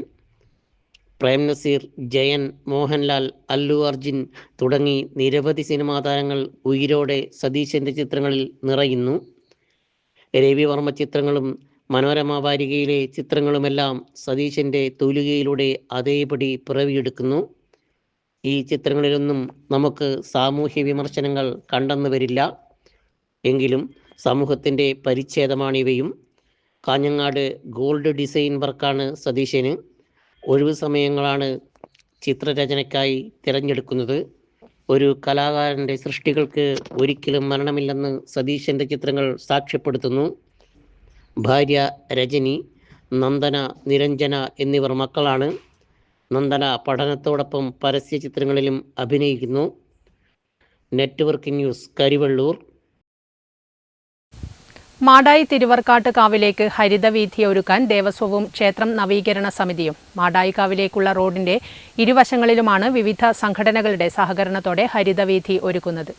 പ്രേം നസീർ, ജയൻ, മോഹൻലാൽ, അല്ലു അർജുൻ തുടങ്ങി നിരവധി സിനിമാ താരങ്ങൾ ഉയിരോടെ സതീശൻ്റെ ചിത്രങ്ങളിൽ നിറയുന്നു. രവിവർമ്മ ചിത്രങ്ങളും മനോരമ വാരികയിലെ ചിത്രങ്ങളുമെല്ലാം സതീശൻ്റെ തൂലികയിലൂടെ അതേപടി പിറവിയെടുക്കുന്നു. ഈ ചിത്രങ്ങളിലൊന്നും നമുക്ക് സാമൂഹ്യ വിമർശനങ്ങൾ കണ്ടെന്നു വരില്ല. എങ്കിലും സമൂഹത്തിൻ്റെ പരിച്ഛേദമാണിവയും. കാഞ്ഞങ്ങാട് ഗോൾഡ് ഡിസൈൻ വർക്കാണ് സതീശന്. ഒഴിവു സമയങ്ങളാണ് ചിത്രരചനയ്ക്കായി തിരഞ്ഞെടുക്കുന്നത്. ഒരു കലാകാരൻ്റെ സൃഷ്ടികൾക്ക് ഒരിക്കലും മരണമില്ലെന്ന് സതീശൻ്റെ ചിത്രങ്ങൾ സാക്ഷ്യപ്പെടുത്തുന്നു. ഭാര്യ രജനി, നന്ദന, നിരഞ്ജന എന്നിവർ മക്കളാണ്. നന്ദന പഠനത്തോടൊപ്പം പരസ്യ ചിത്രങ്ങളിലും അഭിനയിക്കുന്നു. Network news, Karivellur. മാടായി തിരുവർക്കാട്ട് കാവിലേക്ക് ഹരിതവീഥി ഒരുക്കാൻ ദേവസ്വവും ക്ഷേത്രം നവീകരണ സമിതിയും. മാടായി കാവിലേക്കുള്ള റോഡിന്റെ ഇരുവശങ്ങളിലുമാണ് വിവിധ സംഘടനകളുടെ സഹകരണത്തോടെ ഹരിതവീഥി ഒരുക്കുന്നത്.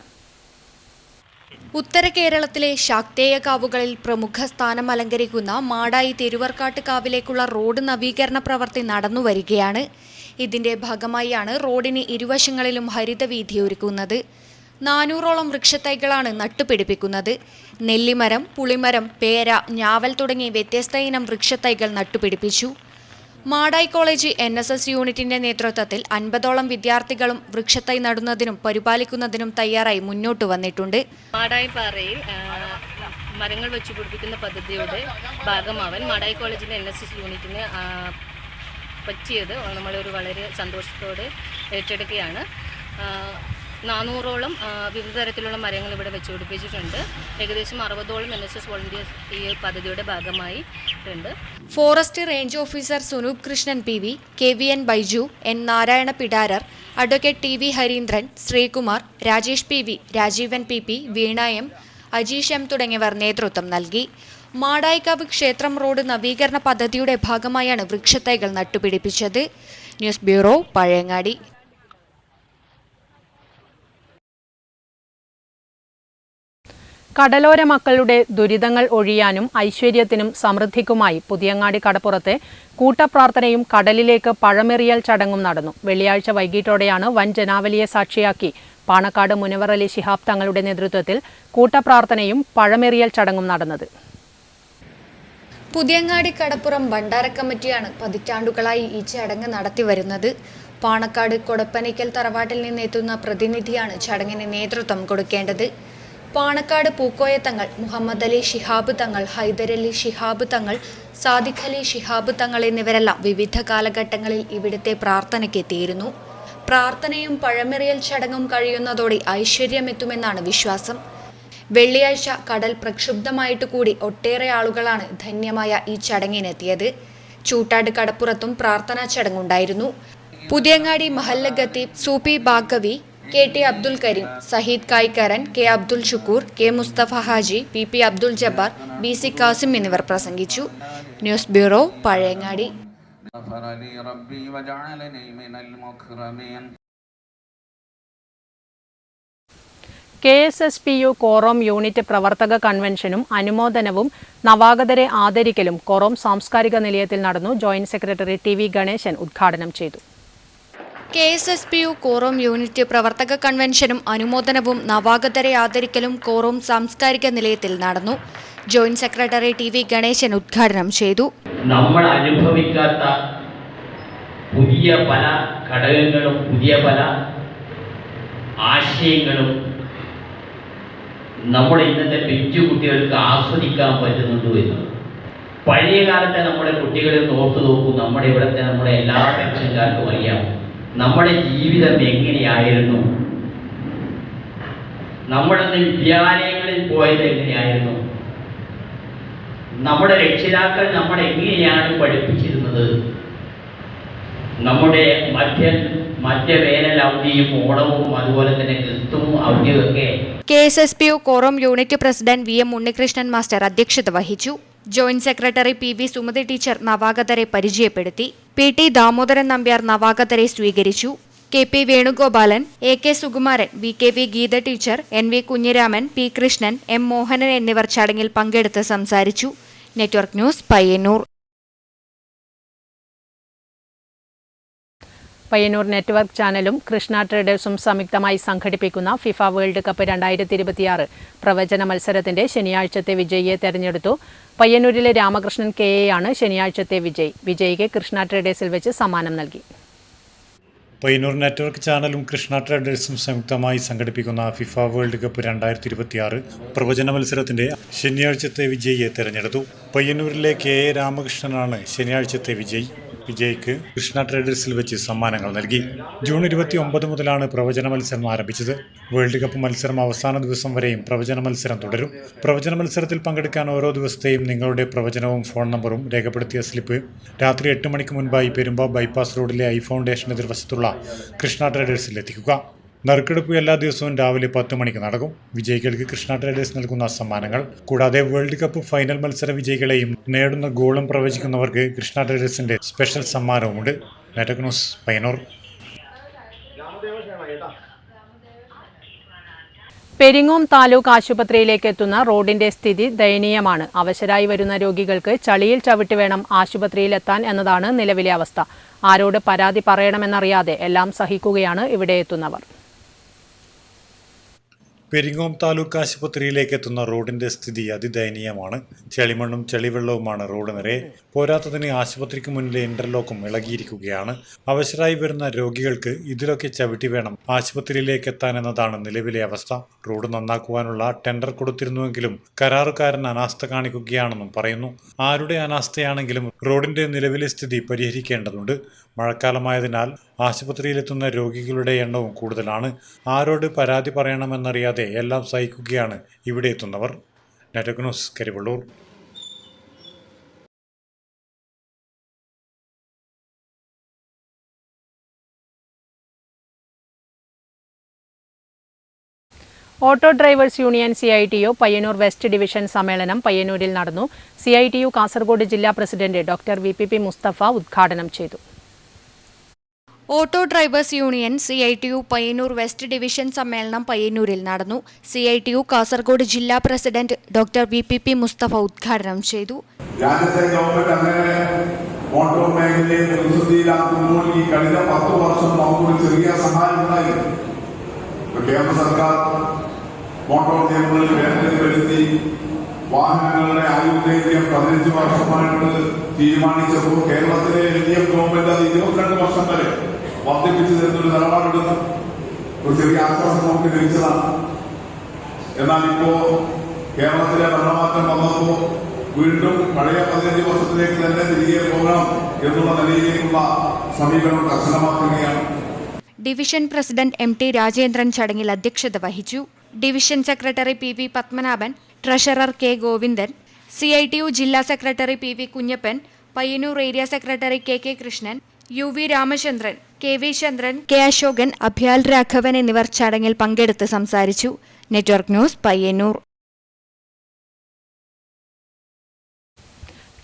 ഉത്തര കേരളത്തിലെ ശാക്തേയ കാവുകളിൽ പ്രമുഖ സ്ഥാനം അലങ്കരിക്കുന്ന മാടായി തിരുവർക്കാട്ട് കാവിലേക്കുള്ള റോഡ് നവീകരണ പ്രവൃത്തി നടന്നുവരികയാണ്. ഇതിന്റെ ഭാഗമായാണ് റോഡിന് ഇരുവശങ്ങളിലും ഹരിതവീഥി ഒരുക്കുന്നത്. 400ഓളം വൃക്ഷത്തൈകളാണ് നട്ടുപിടിപ്പിക്കുന്നത്. നെല്ലിമരം, പുളിമരം, പേര, ഞാവൽ തുടങ്ങി വ്യത്യസ്ത ഇനം വൃക്ഷത്തൈകൾ നട്ടുപിടിപ്പിച്ചു. മാടായി കോളേജ് NSS യൂണിറ്റിന്റെ നേതൃത്വത്തിൽ 50ഓളം വിദ്യാർത്ഥികളും വൃക്ഷത്തൈ നടുന്നതിനും പരിപാലിക്കുന്നതിനും തയ്യാറായി മുന്നോട്ട് വന്നിട്ടുണ്ട്. മാടായി പാറയിൽ മരങ്ങൾ വെച്ച് പിടിപ്പിക്കുന്ന പദ്ധതിയുടെ ഭാഗമാവാൻ മാടായി കോളേജിന്റെ NSS യൂണിറ്റിന് പറ്റിയത് നമ്മളൊരു വളരെ സന്തോഷത്തോടെ ഏറ്റെടുക്കുകയാണ്. 400ഓളം വിവിധ തരത്തിലുള്ള മരങ്ങൾ ഇവിടെ വെച്ചുപിടിപ്പിച്ചിട്ടുണ്ട്. ഏകദേശം 60ഓളം NSS വോളണ്ടിയേഴ്സ് ഈ പദ്ധതിയുടെ ഭാഗമായി ഉണ്ട്. Forest range officer Sunoop Krishnan PV, KVN Baiju, N Narayana Pidarar, advocate TV Hareendran, Sreekumar, Rajesh PV, Rajeevan PP, Veena M, Ajeesh M തുടങ്ങിയവർ നേതൃത്വം നൽകി. മാടായിക്കാവ് ക്ഷേത്രം റോഡ് നവീകരണ പദ്ധതിയുടെ ഭാഗമായാണ് വൃക്ഷത്തൈകൾ നട്ടുപിടിപ്പിച്ചത്. News bureau, Pazhayangadi. കടലോര മക്കളുടെ ദുരിതങ്ങൾ ഒഴിയാനും ഐശ്വര്യത്തിനും സമൃദ്ധിക്കുമായി പുതിയങ്ങാടി കടപ്പുറത്തെ കൂട്ടപ്രാർത്ഥനയും കടലിലേക്ക് പഴമെറിയൽ ചടങ്ങും നടന്നു. വെള്ളിയാഴ്ച വൈകിട്ടോടെയാണ് വൻ ജനാവലിയെ സാക്ഷിയാക്കി പാണക്കാട് മുനവർ അലി ശിഹാബ് തങ്ങളുടെ നേതൃത്വത്തിൽ കൂട്ടപ്രാർത്ഥനയും പഴമെറിയൽ ചടങ്ങും നടന്നത്. പുതിയങ്ങാടി കടപ്പുറം ഭണ്ഡാര കമ്മിറ്റിയാണ് പതിറ്റാണ്ടുകളായി ഈ ചടങ്ങ് നടത്തിവരുന്നത്. പാണക്കാട് കൊടപ്പനിക്കൽ തറവാട്ടിൽ നിന്നെത്തുന്ന പ്രതിനിധിയാണ് ചടങ്ങിന് നേതൃത്വം കൊടുക്കേണ്ടത്. പാണക്കാട് പൂക്കോയ തങ്ങൾ, മുഹമ്മദ് അലി ശിഹാബ് തങ്ങൾ, ഹൈദരലി ശിഹാബ് തങ്ങൾ, സാദിഖ് അലി ശിഹാബ് തങ്ങൾ എന്നിവരെല്ലാം വിവിധ കാലഘട്ടങ്ങളിൽ ഇവിടുത്തെ പ്രാർത്ഥനയ്ക്ക് എത്തിയിരുന്നു. പ്രാർത്ഥനയും പഴമെറിയൽ ചടങ്ങും കഴിയുന്നതോടെ ഐശ്വര്യമെത്തുമെന്നാണ് വിശ്വാസം. വെള്ളിയാഴ്ച കടൽ പ്രക്ഷുബ്ധമായിട്ട് കൂടി ഒട്ടേറെ ആളുകളാണ് ധന്യമായ ഈ ചടങ്ങിനെത്തിയത്. ചൂട്ടാട് കടപ്പുറത്തും പ്രാർത്ഥനാ ചടങ്ങുണ്ടായിരുന്നു. പുതിയങ്ങാടി മഹല്ല ഖത്തീബ് സൂഫി Baqavi, KT Abdul Kareem, Saheed Kaykkaran, K Abdul Shukkur, K Mustafa Haji, PP Abdul Jabbar, BC Kasim എന്നിവർ പ്രസംഗിച്ചു. News bureau, Pazhayangadi. KSSPU Korom unit പ്രവർത്തക കൺവെൻഷനും അനുമോദനവും നവാഗതരെ ആദരിക്കലും കോറോം സാംസ്കാരിക നിലയത്തിൽ നടന്നു. ജോയിന്റ് സെക്രട്ടറി TV ഗണേശൻ ഉദ്ഘാടനം ചെയ്തു. KSSPU കോറോം യൂണിറ്റ് പ്രവർത്തക കൺവെൻഷനും അനുമോദനവും നവാഗതരെ ആദരിക്കലും കോറോം സാംസ്കാരിക നിലയത്തിൽ നടന്നു. ജോയിന്റ് സെക്രട്ടറി TV ഗണേശൻ ഉദ്ഘാടനം ചെയ്തു. നമ്മൾ അനുഭവിക്കാത്ത പുതിയ പല ഘടകങ്ങളും പുതിയ പല ആശയങ്ങളും നമ്മുടെ ഇന്നത്തെ പിഞ്ചു കുട്ടികൾക്ക് ആസ്വദിക്കാൻ പറ്റുന്നുണ്ട് എന്നത്. പഴയ കാലത്തെ നമ്മുടെ കുട്ടികളെ ഓർത്തു നോക്കൂ. നമ്മുടെ ഇവിടുത്തെ നമ്മുടെ എല്ലാ പെൻഷൻകാർക്കും അറിയാം നമ്മുടെ ജീവിതം എങ്ങനെയായിരുന്നു, നമ്മളന്ന് വിദ്യാലയങ്ങളിൽ പോയത് എങ്ങനെയായിരുന്നു, നമ്മുടെ രക്ഷിതാക്കൾ നമ്മളെ എങ്ങനെയാണ് പഠിപ്പിച്ചിരുന്നത്, നമ്മുടെ മധ്യവേനൽ അവധിയും ഓണവും അതുപോലെ തന്നെ ക്രിസ്തുവും അവധിയൊക്കെ. KSSPU Korom unit president VM Unnikrishnan master അധ്യക്ഷത വഹിച്ചു. Joint secretary PV Sumathi teacher നവാഗതരെ പരിചയപ്പെടുത്തി. PT ദാമോദരൻ നമ്പ്യാർ നവാഗതരെ സ്വീകരിച്ചു. KP Venugopalan, AK Sukumaran, VKV Geetha teacher, NV Kunhiraman, P Krishnan, M Mohanan എന്നിവർ ചടങ്ങിൽ പങ്കെടുത്ത് സംസാരിച്ചു. Network news, Payyanur. Payyanur network ചാനലും കൃഷ്ണ ട്രേഡേഴ്സും സംയുക്തമായി സംഘടിപ്പിക്കുന്ന ഫിഫ വേൾഡ് കപ്പ് 2026 പ്രവചന മത്സരത്തിന്റെ ശനിയാഴ്ചത്തെ വിജയിയെ തെരഞ്ഞെടുത്തു. പയ്യന്നൂരിലെ രാമകൃഷ്ണൻ കെയാണ് ശനിയാഴ്ചത്തെ വിജയി. വിജയിക്ക് കൃഷ്ണ ട്രേഡേഴ്സിൽ വെച്ച് സമ്മാനം നൽകി. പയ്യന്നൂർ നെറ്റ്വർക്ക് ചാനലും കൃഷ്ണ ട്രേഡേഴ്സും സംയുക്തമായി സംഘടിപ്പിക്കുന്ന ഫിഫ വേൾഡ് കപ്പ് 2026 പ്രവചന മത്സരത്തിന്റെ ശനിയാഴ്ചത്തെ വിജയിയെ തെരഞ്ഞെടുത്തു. പയ്യന്നൂരിലെ കെ രാമകൃഷ്ണനാണ് ശനിയാഴ്ചത്തെ വിജയി. വിജയിക്ക് കൃഷ്ണ ട്രേഡേഴ്സിൽ വെച്ച് സമ്മാനങ്ങൾ നൽകി. ജൂൺ 29 മുതലാണ് പ്രവചന മത്സരം ആരംഭിച്ചത്. വേൾഡ് കപ്പ് മത്സരം അവസാന ദിവസം വരെയും പ്രവചന മത്സരം തുടരും. പ്രവചന മത്സരത്തിൽ പങ്കെടുക്കാൻ ഓരോ ദിവസത്തെയും നിങ്ങളുടെ പ്രവചനവും ഫോൺ നമ്പറും രേഖപ്പെടുത്തിയ സ്ലിപ്പ് രാത്രി 8 മണിക്ക് മുൻപായി പെരുമ്പ ബൈപ്പാസ് റോഡിലെ ഐ ഫൗണ്ടേഷൻ എതിർവശത്തുള്ള കൃഷ്ണ ട്രേഡേഴ്സിൽ എത്തിക്കുക. നറുക്കെടുപ്പ് എല്ലാ ദിവസവും രാവിലെ 10 മണിക്ക് നടക്കും. വിജയികൾക്ക് കൃഷ്ണ ട്രേഡേഴ്സ് നൽകുന്ന സമ്മാനങ്ങൾ കൂടാതെ വേൾഡ് കപ്പ് ഫൈനൽ മത്സര വിജയികളെയും നേടുന്ന ഗോളും പ്രവചിക്കുന്നവർക്ക് കൃഷ്ണ ട്രേഡേഴ്സിന്റെ സ്പെഷ്യൽ സമ്മാനവുമുണ്ട്. Network news Payyanur. പെരിങ്ങോം താലൂക്ക് ആശുപത്രിയിലേക്ക് എത്തുന്ന റോഡിന്റെ സ്ഥിതി ദയനീയമാണ്. അവശരായി വരുന്ന രോഗികൾക്ക് ചളിയിൽ ചവിട്ടി വേണം ആശുപത്രിയിലെത്താൻ എന്നതാണ് നിലവിലെ അവസ്ഥ. ആരോട് പരാതി പറയണമെന്നറിയാതെ എല്ലാം സഹിക്കുകയാണ് ഇവിടെ എത്തുന്നവർ. പെരിങ്ങോം താലൂക്ക് ആശുപത്രിയിലേക്ക് എത്തുന്ന റോഡിന്റെ സ്ഥിതി അതിദയനീയമാണ്. ചെളിമണ്ണും ചെളിവെള്ളവുമാണ് റോഡ് നിറയെ. പോരാത്തതിന് ആശുപത്രിക്ക് മുന്നിലെ ഇന്റർലോക്കും ഇളകിയിരിക്കുകയാണ്. അവശരായി വരുന്ന രോഗികൾക്ക് ഇതിലൊക്കെ ചവിട്ടി വേണം ആശുപത്രിയിലേക്ക് എത്താൻ എന്നതാണ് നിലവിലെ അവസ്ഥ. റോഡ് നന്നാക്കുവാനുള്ള ടെൻഡർ കൊടുത്തിരുന്നുവെങ്കിലും കരാറുകാരൻ അനാസ്ഥ കാണിക്കുകയാണെന്നും പറയുന്നു. ആരുടെ അനാസ്ഥയാണെങ്കിലും റോഡിന്റെ നിലവിലെ സ്ഥിതി പരിഹരിക്കേണ്ടതുണ്ട്. മഴക്കാലമായതിനാൽ ആശുപത്രിയിലെത്തുന്ന രോഗികളുടെ എണ്ണവും കൂടുതലാണ്. ആരോട് പരാതി പറയണമെന്നറിയാതെ എല്ലാം സഹിക്കുകയാണ് ഇവിടെ എത്തുന്നവർ. Network news Karivellur. Auto drivers union CITU Payyanur west division സമ്മേളനം പയ്യന്നൂരിൽ നടന്നു. CITU കാസർഗോഡ് ജില്ലാ പ്രസിഡന്റ് ഡോക്ടർ VPP മുസ്തഫ ഉദ്ഘാടനം ചെയ്തു. Auto drivers union CITU Payyanur west division സമ്മേളനം പയ്യന്നൂരിൽ നടന്നു. CITU കാസർഗോഡ് ജില്ലാ പ്രസിഡന്റ് ഡോക്ടർ VPP മുസ്തഫ ഉദ്ഘാടനം ചെയ്തു. രാജ്യത്തെ ഗവൺമെന്റ് അങ്ങനെ ഓട്ടോ മേഖലയെ പ്രതിസന്ധിയിലാക്കുമ്പോൾ ഈ കഴിഞ്ഞ 10 വർഷം നമുക്കൊരു ചെറിയ സഹായം ഉണ്ടായിരുന്നു. കേരള സർക്കാർ മോട്ടോർ നിയമങ്ങളിൽ ഭേദഗതി വരുത്തി വാഹനങ്ങളുടെ ആയുർദൈർഘ്യം 15 വർഷമായിട്ട് തീരുമാനിച്ചപ്പോൾ കേരളത്തിലെ LDF ഗവൺമെന്റ് അത് 22 വർഷം വരെ വർദ്ധിപ്പിച്ചു തരുന്നൊരു നിലപാടെടുത്തു. ഒരു ചെറിയ ആശ്വാസം നമുക്ക് ലഭിച്ചതാണ്. എന്നാൽ ഇപ്പോ കേരളത്തിലെ ഭരണമാറ്റം വന്നപ്പോൾ വീണ്ടും പഴയ 15 വർഷത്തിലേക്ക് തന്നെ തിരികെ പോകണം എന്നുള്ള നിലയിലേക്കുള്ള സമീപനം കർശനമാക്കുകയാണ്. ഡിവിഷൻ പ്രസിഡന്റ് MT രാജേന്ദ്രൻ ചടങ്ങിൽ അധ്യക്ഷത വഹിച്ചു. Division secretary PV Padmanabhan, treasurer K Govindan, CITU ജില്ലാ secretary PV Kunhappan, Payyanur area secretary KK Krishnan, UV Ramachandran, KV Chandran, K Ashokan, അഭ്യാൽ രാഘവൻ എന്നിവർ ചടങ്ങിൽ പങ്കെടുത്ത് സംസാരിച്ചു. Network news Payyanur.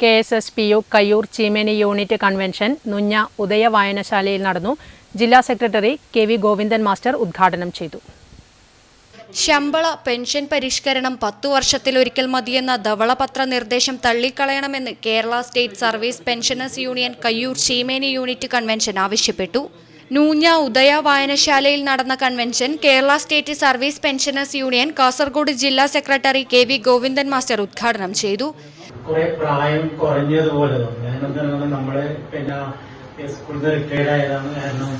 KSSPU Kayyur Cheemeni unit convention Nunja Udaya വായനശാലയിൽ നടന്നു. ജില്ലാ സെക്രട്ടറി KV ഗോവിന്ദൻ മാസ്റ്റർ ഉദ്ഘാടനം ചെയ്തു. ശമ്പള പെൻഷൻ പരിഷ്കരണം 10 വർഷത്തിലൊരിക്കൽ മതിയെന്ന ധവളപത്ര നിർദ്ദേശം തള്ളിക്കളയണമെന്ന് Kerala state service pensioners union Kayyur Cheemeni unit convention ആവശ്യപ്പെട്ടു. നൂഞ്ഞ ഉദയ വായനശാലയിൽ നടന്ന convention Kerala state service pensioners union Kasaragod ജില്ലാ സെക്രട്ടറി KV ഗോവിന്ദൻ മാസ്റ്റർ ഉദ്ഘാടനം ചെയ്തു. കുറെ പ്രായം കുറഞ്ഞതുപോലെ തോന്നി. നമ്മള് പിന്നെ സ്കൂളിൽ നിന്ന് റിട്ടയർഡ് ആയതാണ്. കാരണം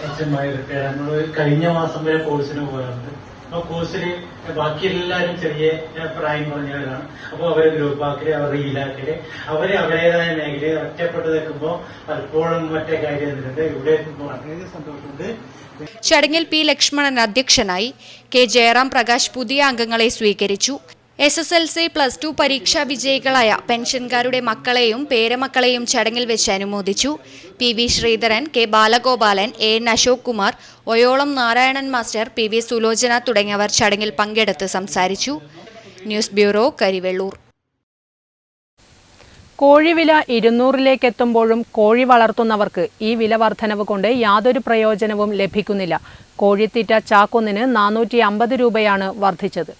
HMI റിട്ടയർഡ്. നമ്മൾ കഴിഞ്ഞ മാസം വരെ കോഴ്സിന് പോയുണ്ട്. ആ കോഴ്സിന് ബാക്കി എല്ലാവരും ചെറിയ പ്രായം കുറഞ്ഞവരാണ്. അപ്പോൾ അവരെ ഗ്രൂപ്പാക്കല്, അവരുടെ ഈലാക്കല്, അവരെ അവരുടേതായ മേഖലയിൽ ഒറ്റപ്പെട്ട് നിൽക്കുമ്പോൾ പലപ്പോഴും മറ്റേ കാര്യം എന്നിട്ട് ഇവിടെ എത്തുമ്പോൾ വളരെ സന്തോഷമുണ്ട്. ചടങ്ങിൽ P ലക്ഷ്മണൻ അധ്യക്ഷനായി. K ജയറാം പ്രകാശ് പുതിയ അംഗങ്ങളെ സ്വീകരിച്ചു. SSLC +2 പരീക്ഷാ വിജയികളായ പെൻഷൻകാരുടെ മക്കളെയും പേരമക്കളെയും ചടങ്ങിൽ വെച്ച് അനുമോദിച്ചു. PV Sreedharan, K Balagopalan, AN Ashok Kumar, Oyolam Narayanan master, PV Sulochana തുടങ്ങിയവർ ചടങ്ങിൽ പങ്കെടുത്ത് സംസാരിച്ചു. News bureau Karivellur. കോഴിവില 200-ലേക്ക് എത്തുമ്പോഴും കോഴി വളർത്തുന്നവർക്ക് ഈ വില വർധനവ് കൊണ്ട് യാതൊരു പ്രയോജനവും ലഭിക്കുന്നില്ല. കോഴിത്തീറ്റ ചാക്കൊന്നിന് 450 രൂപയാണ് വർദ്ധിച്ചത്.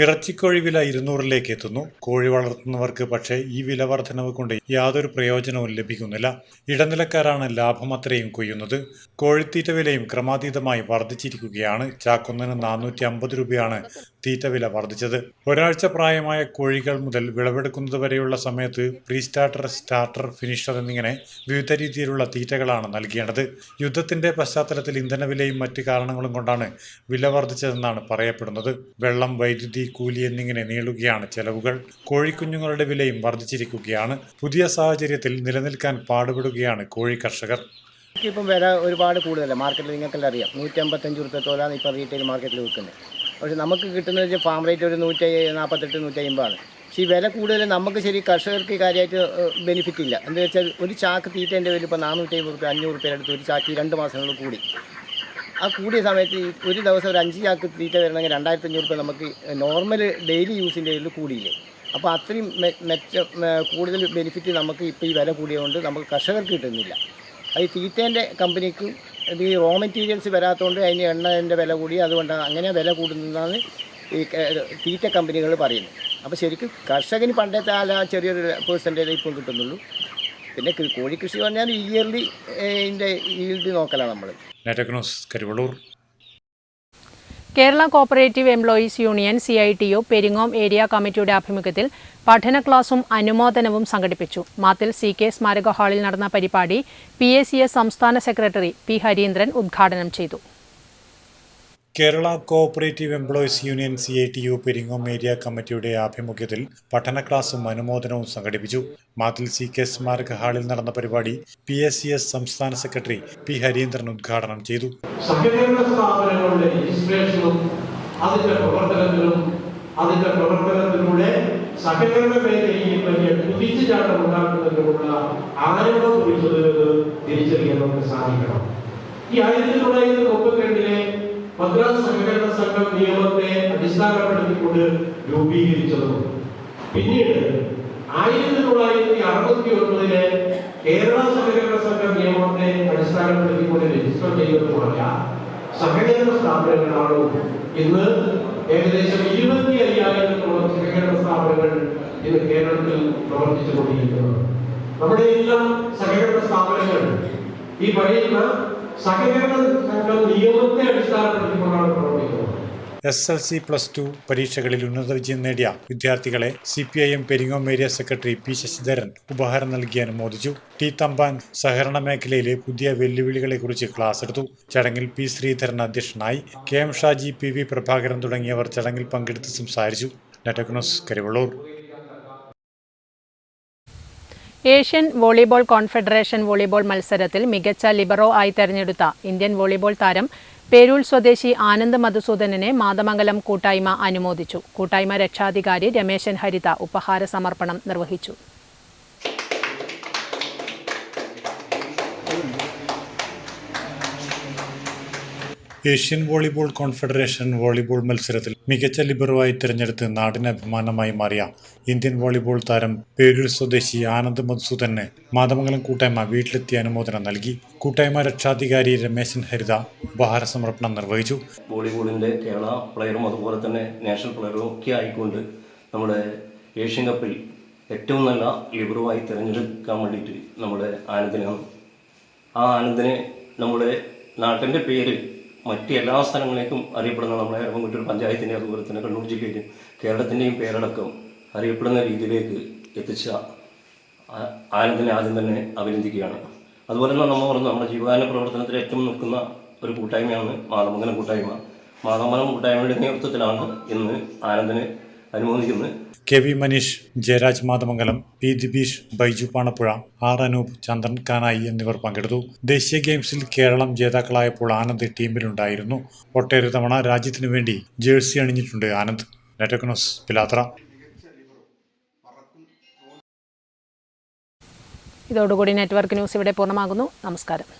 ഇറച്ചിക്കോഴി വില 200-ലേക്ക് എത്തുന്നു. കോഴി വളർത്തുന്നവർക്ക് പക്ഷേ ഈ വില വർധനവ് കൊണ്ട് യാതൊരു പ്രയോജനവും ലഭിക്കുന്നില്ല. ഇടനിലക്കാരാണ് ലാഭം അത്രയും കൊയ്യുന്നത്. കോഴിത്തീറ്റ വിലയും ക്രമാതീതമായി വർദ്ധിച്ചിരിക്കുകയാണ്. ചാക്കൊന്നിന് 450 രൂപയാണ് തീറ്റ വില വർദ്ധിച്ചത്. ഒരാഴ്ച പ്രായമായ കോഴികൾ മുതൽ വിളവെടുക്കുന്നത് വരെയുള്ള സമയത്ത് പ്രീ സ്റ്റാർട്ടർ, സ്റ്റാർട്ടർ, ഫിനിഷർ എന്നിങ്ങനെ വിവിധ രീതിയിലുള്ള തീറ്റകളാണ് നൽകേണ്ടത്. യുദ്ധത്തിന്റെ പശ്ചാത്തലത്തിൽ ഇന്ധനവിലയും മറ്റ് കാരണങ്ങളും കൊണ്ടാണ് വില വർദ്ധിച്ചതെന്നാണ് പറയപ്പെടുന്നത്. വെള്ളം, വൈദ്യുതി, കൂലി എന്നിങ്ങനെ നീളുകയാണ് ചെലവുകൾ. കോഴിക്കുഞ്ഞുങ്ങളുടെ വിലയും വർദ്ധിച്ചിരിക്കുകയാണ്. പുതിയ സാഹചര്യത്തിൽ നിലനിൽക്കാൻ പാടുപെടുകയാണ് കോഴി കർഷകർ. ഇപ്പം വില ഒരുപാട് കൂടുതലാണ്. മാർക്കറ്റിൽ നിങ്ങൾക്കെല്ലാം അറിയാം, 155 രൂപത്തോളാണ് ഇപ്പോൾ റീറ്റെയിൽ മാർക്കറ്റിൽ വിൽക്കുന്നത്. പക്ഷേ നമുക്ക് കിട്ടുന്നത് വെച്ചാൽ ഫാം റേറ്റ് ഒരു 148, 150 പക്ഷേ ഈ വില കൂടുതൽ നമുക്ക് ശരി കർഷകർക്ക് കാര്യമായിട്ട് ബെനിഫിറ്റ് ഇല്ല. എന്താ വെച്ചാൽ ഒരു ചാക്ക് തീറ്റേൻ്റെ വില ഇപ്പോൾ 450 രൂപ, 500 രൂപയുടെ അടുത്ത് ഒരു ചാക്ക് 2 മാസങ്ങളിൽ കൂടി. ആ കൂടിയ സമയത്ത് ഒരു ദിവസം ഒരു 5 ചാക്ക് തീറ്റ വരണമെങ്കിൽ 2500 രൂപ നമുക്ക് നോർമൽ ഡെയിലി യൂസിൻ്റെ ഇതിൽ കൂടിയില്ലേ. അപ്പോൾ അത്രയും കൂടുതൽ ബെനിഫിറ്റ് നമുക്ക് ഇപ്പോൾ ഈ വില കൂടിയതുകൊണ്ട് നമുക്ക് കർഷകർക്ക് കിട്ടുന്നില്ല. അത് ഈ തീറ്റേൻ്റെ കമ്പനിക്കും ഇത് ഈ റോ മെറ്റീരിയൽസ് വരാത്തതുകൊണ്ട് അതിന് എണ്ണൻ്റെ വില കൂടി, അതുകൊണ്ടാണ് അങ്ങനെ വില കൂടുന്നതാണ് ഈ തീറ്റ കമ്പനികൾ പറയുന്നത്. അപ്പോൾ ശരിക്കും കർഷകന് പണ്ടത്തെ ചെറിയൊരു പെർസെൻറ്റേജ് ഇപ്പം കിട്ടുന്നുള്ളൂ. പിന്നെ കോഴി കൃഷി പറഞ്ഞാൽ ഇയർലി ഇതിൻ്റെ ഈൽഡ് നോക്കലാണ് നമ്മൾ. Kerala cooperative employees union CITU Peringome area കമ്മിറ്റിയുടെ ആഭിമുഖ്യത്തിൽ പഠന ക്ലാസും അനുമോദനവും സംഘടിപ്പിച്ചു. മാത്തിൽ CK സ്മാരക ഹാളിൽ നടന്ന പരിപാടി PACS സംസ്ഥാന സെക്രട്ടറി P. ഹരീന്ദ്രൻ ഉദ്ഘാടനം ചെയ്തു. Kerala cooperative employees union CITU Peringome area കമ്മിറ്റിയുടെ ആഭിമുഖ്യത്തിൽ പഠന ക്ലാസും അനുമോദനവും സംഘടിപ്പിച്ചു. മാത്തിൽ CK സ്മാരക ഹാളിൽ നടന്ന പരിപാടി PACS സംസ്ഥാന സെക്രട്ടറി P. ഹരീന്ദ്രൻ ഉദ്ഘാടനം ചെയ്തു. സഹകരണ സ്ഥാപനങ്ങളുടെ രജിസ്ട്രേഷനും അതിന്റെ പ്രവർത്തനത്തിലൂടെ സഹകരണ മേഖലയിൽ വലിയ കുതിച്ചുചാട്ടം ഉണ്ടാക്കുന്നതിനുള്ള ആരംഭം കുറിച്ചത് തിരിച്ചറിയാൻ നമുക്ക് സാധിക്കണം. ഈ 1932 മദ്രാസ് സഹകരണ സംഘം നിയമത്തെ അടിസ്ഥാനപ്പെടുത്തിക്കൊണ്ട് രൂപീകരിച്ചതും പിന്നീട് 1969 കേരള സഹകരണ സംഘം നിയമത്തെ അടിസ്ഥാനപ്പെടുത്തിക്കൊണ്ട് രജിസ്റ്റർ ചെയ്തതുമായ സഹകരണ സ്ഥാപനങ്ങളാണ് ഇന്ന് ഏകദേശം 25,000-ഓളം സഹകരണ സ്ഥാപനങ്ങൾ ഇന്ന് കേരളത്തിൽ പ്രവർത്തിച്ചുകൊണ്ടിരിക്കുന്നത്. നമ്മുടെ എല്ലാം സഹകരണ സ്ഥാപനങ്ങൾ ഈ പറയുന്ന സഹകരണ സംഘം നിയമത്തെ അടിസ്ഥാനപ്പെടുത്തിക്കൊണ്ടാണ് പ്രവർത്തിക്കുന്നത്. SLC+2 പരീക്ഷകളിൽ ഉന്നത വിജയം നേടിയ വിദ്യാർത്ഥികളെ CPIM Peringome area secretary P. Sasidharan ഉപഹാരം നൽകി അനുമോദിച്ചു. T. തമ്പാൻ സഹകരണ മേഖലയിലെ പുതിയ വെല്ലുവിളികളെക്കുറിച്ച് ക്ലാസ് എടുത്തു. ചടങ്ങിൽ P. ശ്രീധരൻ അധ്യക്ഷനായി. KM ഷാജി, PV പ്രഭാകരൻ തുടങ്ങിയവർ ചടങ്ങിൽ പങ്കെടുത്ത് സംസാരിച്ചു. Network news, Karivellur. Asian volleyball confederation volleyball മത്സരത്തിൽ മികച്ച ലിബറോ ആയി തെരഞ്ഞെടുത്ത ഇന്ത്യൻ വോളിബോൾ താരം പേരൂർ സ്വദേശി ആനന്ദ് മധുസൂദനനെ മാതമംഗലം കൂട്ടായ്മ അനുമോദിച്ചു. കൂട്ടായ്മ രക്ഷാധികാരി രമേശൻ ഹരിത ഉപഹാര സമർപ്പണം നിർവഹിച്ചു. ഏഷ്യൻ വോളിബോൾ കോൺഫെഡറേഷൻ വോളിബോൾ മത്സരത്തിൽ മികച്ച ലിബറോയായി തിരഞ്ഞെടുത്ത് നാടിന് അഭിമാനമായി മാറിയ ഇന്ത്യൻ വോളിബോൾ താരം പേരൂർ സ്വദേശി ആനന്ദ് മധുസൂദനെ മാതമംഗലം കൂട്ടായ്മ വീട്ടിലെത്തി അനുമോദനം നൽകി. കൂട്ടായ്മ രക്ഷാധികാരി രമേശൻ ഹരിത ഉപഹാര സമർപ്പണം നിർവഹിച്ചു. വോളിബോളിൻ്റെ കേരള പ്ലെയറും അതുപോലെ തന്നെ നാഷണൽ പ്ലെയറും ഒക്കെ ആയിക്കൊണ്ട് നമ്മുടെ ഏഷ്യൻ കപ്പിൽ ഏറ്റവും നല്ല ലിബറോയായി തിരഞ്ഞെടുക്കാൻ വേണ്ടിയിട്ട് നമ്മുടെ ആനന്ദിനാണ്. ആ ആനന്ദിനെ നമ്മുടെ നാട്ടിൻ്റെ പേര് മറ്റ് എല്ലാ സ്ഥലങ്ങളിലേക്കും അറിയപ്പെടുന്ന നമ്മുടെ എറണാകുളം പഞ്ചായത്തിൻ്റെ അതുപോലെ തന്നെ കണ്ണൂർ ജില്ലയിലും കേരളത്തിൻ്റെയും പേരടക്കം അറിയപ്പെടുന്ന രീതിയിലേക്ക് എത്തിച്ച ആനന്ദിനെ ആദ്യം തന്നെ അഭിനന്ദിക്കുകയാണ്. അതുപോലെ തന്നെ നമ്മൾ പറഞ്ഞു നമ്മുടെ ജീവകാരുണ്യ പ്രവർത്തനത്തിൽ ഏറ്റവും നിൽക്കുന്ന ഒരു കൂട്ടായ്മയാണ് മാതമംഗലം കൂട്ടായ്മ. മാതമംഗലം കൂട്ടായ്മയുടെ നേതൃത്വത്തിലാണ് ഇന്ന് ആനന്ദിനെ അനുമോദിക്കുന്നത്. KV Manish, Jayaraj Mathamangalam, P. Dibeesh, Baiju Panapuzha, R. Anoop, ചന്ദ്രൻ കാനായി എന്നിവർ പങ്കെടുത്തു. ദേശീയ ഗെയിംസിൽ കേരളം ജേതാക്കളായപ്പോൾ ആനന്ദ് ടീമിലുണ്ടായിരുന്നു. ഒട്ടേറെ തവണ രാജ്യത്തിനു വേണ്ടി ജേഴ്സി അണിഞ്ഞിട്ടുണ്ട് ആനന്ദ്. Network news, Pilathara. ഇതോടുകൂടി നെറ്റ്വർക്ക് ന്യൂസ് ഇവിടെ പൂർണ്ണമാകുന്നു. നമസ്കാരം.